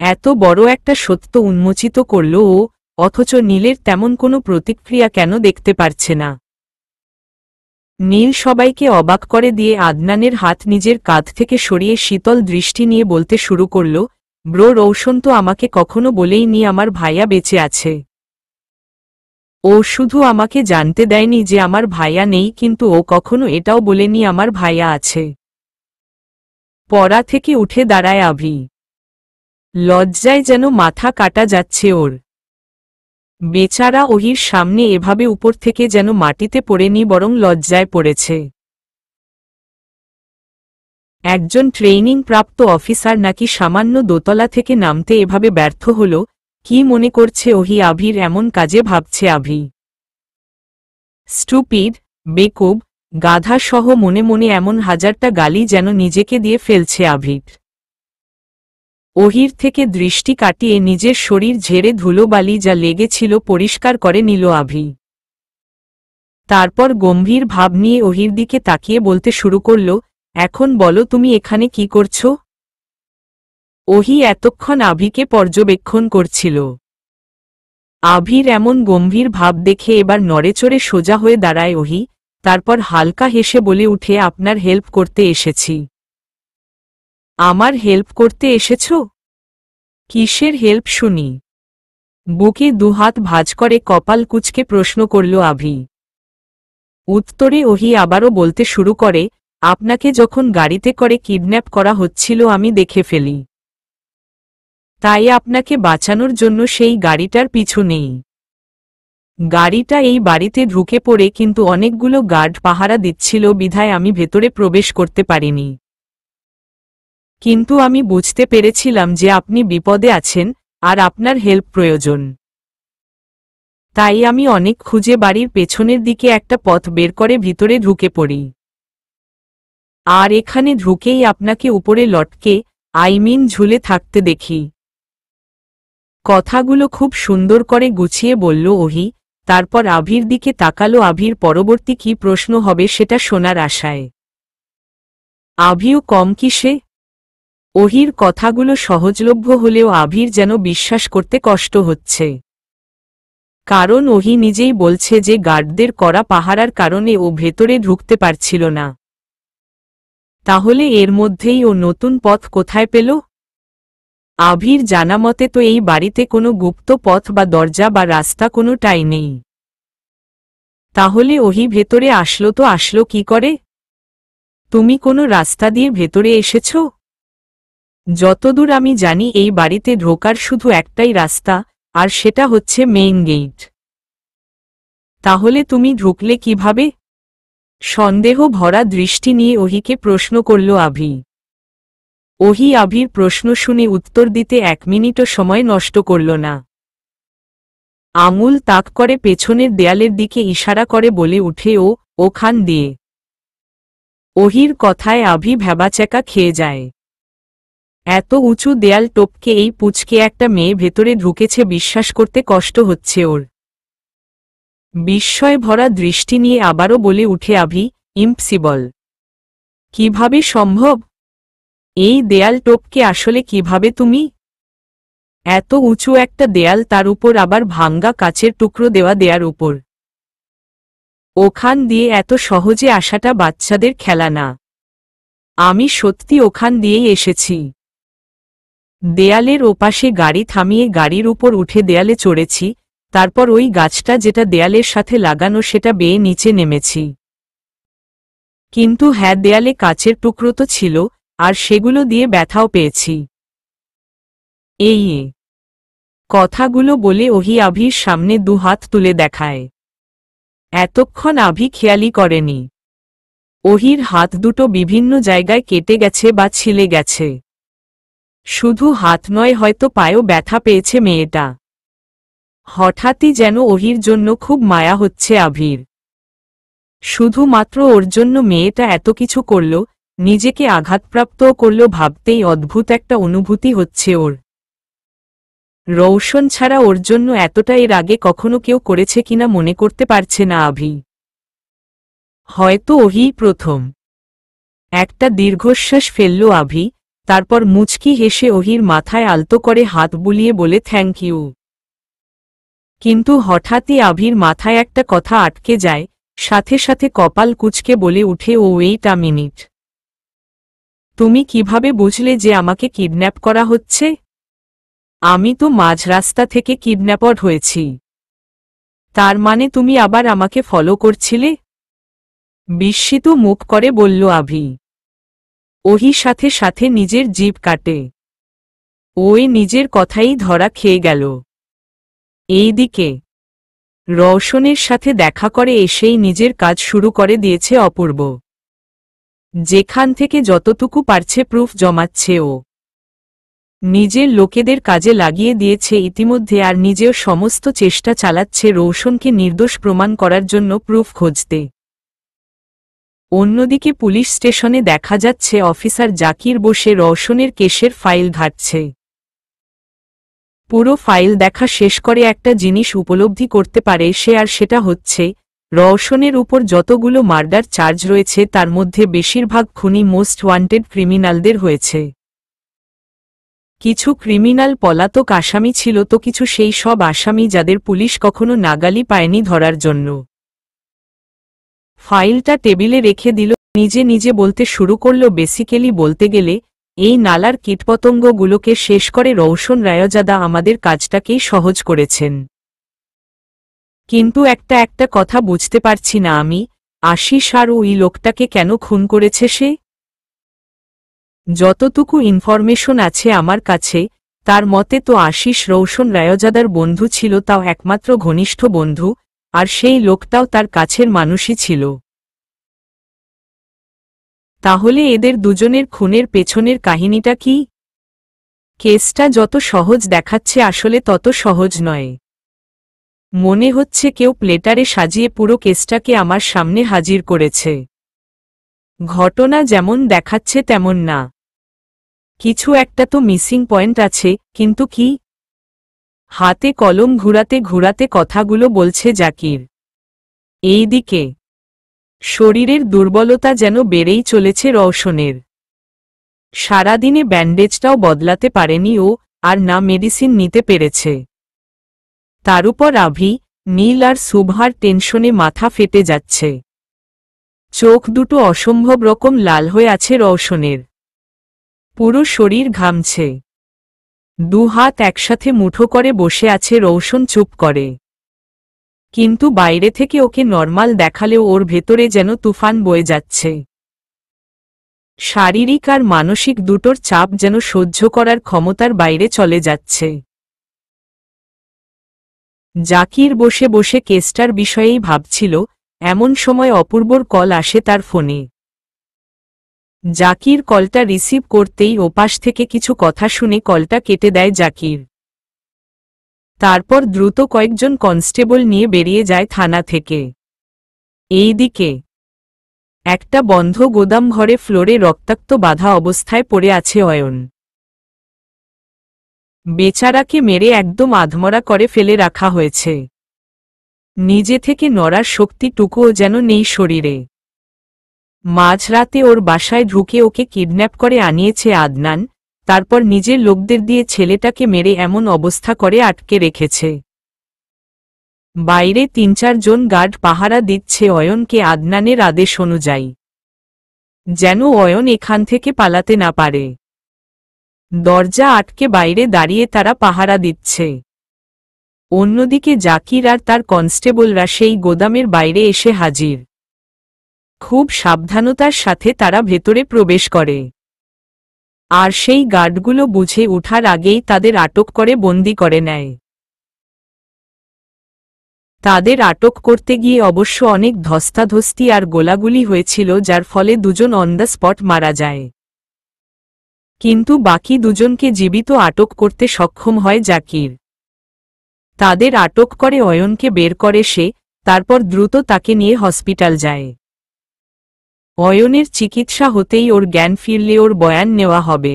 এত বড় একটা সত্য উন্মোচিত করল ও, অথচ নীলের তেমন কোনো প্রতিক্রিয়া কেন দেখতে পারছে না। নীল সবাইকে অবাক করে দিয়ে আদনানের হাত নিজের কাঁধ থেকে সরিয়ে শীতল দৃষ্টি নিয়ে বলতে শুরু করল, ব্রো, রওশন তো আমাকে কখনো বলেইনি আমার ভাইয়া বেঁচে আছে। ও শুধু আমাকে জানতে দেয়নি যে আমার ভাইয়া নেই, কিন্তু ও কখনো এটাও বলেনি আমার ভাইয়া আছে। পড়া থেকে উঠে দাঁড়ায় আভি। লজ্জায় যেন মাথা কাটা যাচ্ছে ওর। বেচারা ওহির সামনে এভাবে উপর থেকে যেন মাটিতে পড়েনি, বরং লজ্জায় পড়েছে। একজন ট্রেনিং প্রাপ্ত অফিসার নাকি সামান্য দোতলা থেকে নামতে এভাবে ব্যর্থ হল। কি মনে করছে ওহি আভির এমন কাজে? ভাবছে আভি। স্টুপিড, বেকুব, গাধা সহ মনে মনে এমন হাজারটা গালি যেন নিজেকে দিয়ে ফেলছে আভির। ওহির থেকে দৃষ্টি কাটিয়ে নিজের শরীর ঝেড়ে ধুলোবালি যা লেগেছিল পরিষ্কার করে নিল আভি। তারপর গম্ভীর ভাব নিয়ে ওহির দিকে তাকিয়ে বলতে শুরু করল, এখন বলো তুমি এখানে কি করছো? ওহি এতক্ষণ আভিকে পর্যবেক্ষণ করছিল। আভির এমন গম্ভীর ভাব দেখে এবার নড়েচড়ে সোজা হয়ে দাঁড়ায় ওহি, তারপর হালকা হেসে বলে উঠে, আপনার হেল্প করতে এসেছি। আমার হেল্প করতে এসেছ? কিসের হেল্প শুনি? বুকে দুহাত ভাঁজ করে কপাল কুঁচকে প্রশ্ন করল আভি। উত্তরে ওহি আবারও বলতে শুরু করে, আপনাকে যখন গাড়িতে করে কিডন্যাপ করা হচ্ছিল আমি দেখে ফেলি। তাই আপনাকে বাঁচানোর জন্য সেই গাড়িটার পিছু নেই। গাড়িটা এই বাড়িতে ঢুকে পড়ে, কিন্তু অনেকগুলো গার্ড পাহারা দিচ্ছিল বিধায় আমি ভেতরে প্রবেশ করতে পারিনি। কিন্তু আমি বুঝতে পেরেছিলাম যে আপনি বিপদে আছেন আর আপনার হেল্প প্রয়োজন। তাই আমি অনেক খুঁজে বাড়ির পেছনের দিকে একটা পথ বের করে ভিতরে ঢুকে পড়ি। আর এখানে ঢুকেই আপনাকে উপরে লটকে, ঝুলে থাকতে দেখি। কথাগুলো খুব সুন্দর করে গুছিয়ে বলল ওহি, তারপর আভির দিকে তাকালো আভির পরবর্তী কি প্রশ্ন হবে সেটা শোনার আশায়। আভিও কম কিসে। ওহির কথাগুলো সহজলভ্য হলেও আভির যেন বিশ্বাস করতে কষ্ট হচ্ছে। কারণ ওহি নিজেই বলছে যে গার্ডদের কড়া পাহারার কারণে ও ভেতরে ঢুকতে পারছিল না। তাহলে এর মধ্যেই ও নতুন পথ কোথায় পেল? আভির জানামতে তো এই বাড়িতে কোনো গুপ্ত পথ বা দরজা বা রাস্তা কোনোটাই নেই। তাহলে ওহি ভেতরে আসলো কি করে? তুমি কোনো রাস্তা দিয়ে ভেতরে এসেছ? যতদূর আমি জানি এই বাড়িতে ঢোকার শুধু একটাই রাস্তা, আর সেটা হচ্ছে মেইন গেট। তাহলে তুমি ঢুকলে কিভাবে? সন্দেহ ভরা দৃষ্টি নিয়ে ওহিকে প্রশ্ন করল আভি। ওহি আভির প্রশ্ন শুনে উত্তর দিতে 1 মিনিটও সময় নষ্ট করল না। আঙুল তাক করে পেছনের দেয়ালের দিকে ইশারা করে বলে উঠে, ওখান দিয়ে। ওহির কথায় আভি ভ্যাবাচ্যাকা খেয়ে যায়। এত উঁচু দেয়াল টপকে এই পুচকে একটা মেয়ে ভেতরে ঢুকেছে বিশ্বাস করতে কষ্ট হচ্ছে ওর। বিস্ময় ভরা দৃষ্টি নিয়ে আবারও বলে উঠে আভি, ইম্পসিবল। কিভাবে সম্ভব? এই দেয়াল টপকে আসলে কিভাবে তুমি? এত উঁচু একটা দেয়াল, তার উপর আবার ভাঙ্গা কাচের টুকরো দেওয়া দেয়ার উপর। ওখান দিয়ে এত সহজে আসাটা বাচ্চাদের খেলা না। আমি সত্যি ওখান দিয়েই এসেছি। দেয়ালের ওপাশে গাড়ি থামিয়ে গাড়ির উপর উঠে দেয়ালে চড়েছি, তারপর ওই গাছটা যেটা দেয়ালের সাথে লাগানো সেটা বেয়ে নিচে নেমেছি। কিন্তু হ্যাঁ, দেয়ালে কাচের টুকরো তো ছিল, আর সেগুলো দিয়ে ব্যথাও পেয়েছি। এই কথাগুলো বলে ওহি আভির সামনে দুহাত তুলে দেখায়। এতক্ষণ আভি খেয়ালই করেনি ওহির হাত দুটো বিভিন্ন জায়গায় কেটে গেছে বা ছিলে গেছে। শুধু হাত নয়, হয়তো পায়েও ব্যথা পেয়েছে মেয়েটা। হঠাৎই যেন ওহির জন্য খুব মায়া হচ্ছে আভির। শুধুমাত্র ওর জন্য মেয়েটা এত কিছু করল, নিজেকে আঘাতপ্রাপ্তও করল, ভাবতেই অদ্ভুত একটা অনুভূতি হচ্ছে ওর। রৌশন ছাড়া ওর জন্য এতটা এর আগে কখনো কেউ করেছে কিনা মনে করতে পারছে না আভি। হয়তো ওহিই প্রথম। একটা দীর্ঘশ্বাস ফেলল আভি, তারপর মুচকি হেসে ওহির মাথায় আলতো করে হাত বুলিয়ে বলে থ্যাংক ইউ। কিন্তু হঠাৎই আভির মাথায় একটা কথা আটকে যায়, সাথে সাথে কপাল কুঁচকে বলে উঠে, ও ওয়েট আ মিনিট। তুমি কিভাবে বুঝলে যে আমাকে কিডন্যাপ করা হচ্ছে? আমি তো মাঝ রাস্তা থেকে কিডন্যাপড হয়েছি। তার মানে তুমি আবার আমাকে ফলো করছিলে? বিস্মিত মুখ করে বলল আভি। ওহি সাথে সাথে নিজের জিভ কাটে। ওই নিজের কথাই ধরা খেয়ে গেল। এইদিকে রওশনের সাথে দেখা করে এসেই নিজের কাজ শুরু করে দিয়েছে অপূর্ব। যেখান থেকে যতটুকু পারছে প্রুফ জমাচ্ছে ও। নিজের লোকেদের কাজে লাগিয়ে দিয়েছে ইতিমধ্যে, আর নিজেও সমস্ত চেষ্টা চালাচ্ছে রৌশনকে নির্দোষ প্রমাণ করার জন্য প্রুফ খুঁজতে। অন্যদিকে পুলিশ স্টেশনে দেখা যাচ্ছে অফিসার জাকির বসে রওশনের কেসের ফাইল ঘাঁটছে। পুরো ফাইল দেখা শেষ করে একটা জিনিস উপলব্ধি করতে পারে সে, আর সেটা হচ্ছে রওশনের উপর যতগুলো মার্ডার চার্জ রয়েছে তার মধ্যে বেশিরভাগ খুনি মোস্ট ওয়ান্টেড ক্রিমিনালদের হয়েছে। কিছু ক্রিমিনাল পলাতক আসামি ছিল, তো কিছু সেই সব আসামি যাদের পুলিশ কখনো নাগালই পায়নি ধরার জন্য। ফাইলটা টেবিলে রেখে দিল, নিজে নিজে বলতে শুরু করল, বেসিক্যালি বলতে গেলে এই নালার কীটপতঙ্গগুলোকে শেষ করে রওশন রায়জাদা আমাদের কাজটাকেই সহজ করেছেন। কিন্তু একটা কথা বুঝতে পারছি না আমি, আশিস আর ওই লোকটাকে কেন খুন করেছে সে? যতটুকু ইনফরমেশন আছে আমার কাছে, তার মতে তো আশিস রওশন রায়জাদার বন্ধু ছিল, তাও একমাত্র ঘনিষ্ঠ বন্ধু, আর সেই লোকটাও তার কাছের মানুষই ছিল। তাহলে এদের দুজনের খুনের পেছনের কাহিনীটা কি? কেসটা যত সহজ দেখাচ্ছে আসলে তত সহজ নয়। মনে হচ্ছে কেউ প্লেটারে সাজিয়ে পুরো কেসটাকে আমার সামনে হাজির করেছে। ঘটনা যেমন দেখাচ্ছে তেমন না। কিছু একটা তো মিসিং পয়েন্ট আছে, কিন্তু কি? হাতে কলম ঘুরাতে ঘুরাতে কথাগুলো বলছে জাকির। এইদিকে শরীরের দুর্বলতা যেন বেড়েই চলেছে রওশনের। সারাদিনে ব্যান্ডেজটাও বদলাতে পারেনি ও, আর না মেডিসিন নিতে পেরেছে। তার উপর আভি, নীল আর সুবহার টেনশনে মাথা ফেটে যাচ্ছে। চোখ দুটো অসম্ভব রকম লাল হয়ে আছে রওশনের। পুরো শরীর ঘামছে। দুহাত একসাথে মুঠো করে বসে আছে রওশন চুপ করে। কিন্তু বাইরে থেকে ওকে নরমাল দেখালেও ওর ভেতরে যেন তুফান বয়ে যাচ্ছে। শারীরিক আর মানসিক দুটোর চাপ যেন সহ্য করার ক্ষমতার বাইরে চলে যাচ্ছে। জাকির বসে বসে কেসটার বিষয়েই ভাবছিল, এমন সময় অপূর্বর কল আসে তার ফোনে। জাকির কলটা রিসিভ করতেই ওপাশ থেকে কিছু কথা শুনে কলটা কেটে দেয় জাকির। তারপর দ্রুত কয়েকজন কনস্টেবল নিয়ে বেরিয়ে যায় থানা থেকে। এইদিকে একটা বন্ধ গোদাম ঘরে ফ্লোরে রক্তাক্ত বাঁধা অবস্থায় পড়ে আছে অয়ন। বেচারাকে মেরে একদম আধমরা করে ফেলে রাখা হয়েছে। নিজে থেকে নড়ার শক্তিটুকুও যেন নেই শরীরে। মাঝরাতে ওর বাসায় ঢুকে ওকে কিডন্যাপ করে আনিয়েছে আদনান, তারপর নিজের লোকদের দিয়ে ছেলেটাকে মেরে এমন অবস্থা করে আটকে রেখেছে। বাইরে ৩-৪ জন গার্ড পাহারা দিচ্ছে অয়নকে আদনানের আদেশ অনুযায়ী, যেন অয়ন এখান থেকে পালাতে না পারে। দরজা আটকে বাইরে দাঁড়িয়ে তারা পাহারা দিচ্ছে। অন্যদিকে জাকির আর তার কনস্টেবলরা সেই গোদামের বাইরে এসে হাজির। খুব সাবধানতার সাথে তারা ভেতরে প্রবেশ করে আর সেই গার্ডগুলো বুঝে ওঠার আগেই তাদের আটক করে বন্দি করে নেয়। তাদের আটক করতে গিয়ে অবশ্য অনেক ধস্তাধস্তি আর গোলাগুলি হয়েছিল, যার ফলে দুজন অন দ্য স্পট মারা যায়। কিন্তু বাকি দুজনকে জীবিত আটক করতে সক্ষম হয় জাকির। তাদের আটক করে অয়নকে বের করে সে, তারপর দ্রুত তাকে নিয়ে হসপিটাল যায়। অয়নের চিকিৎসা হতেই ওর জ্ঞান ফিরলে ওর বয়ান নেওয়া হবে।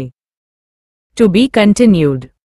To be continued.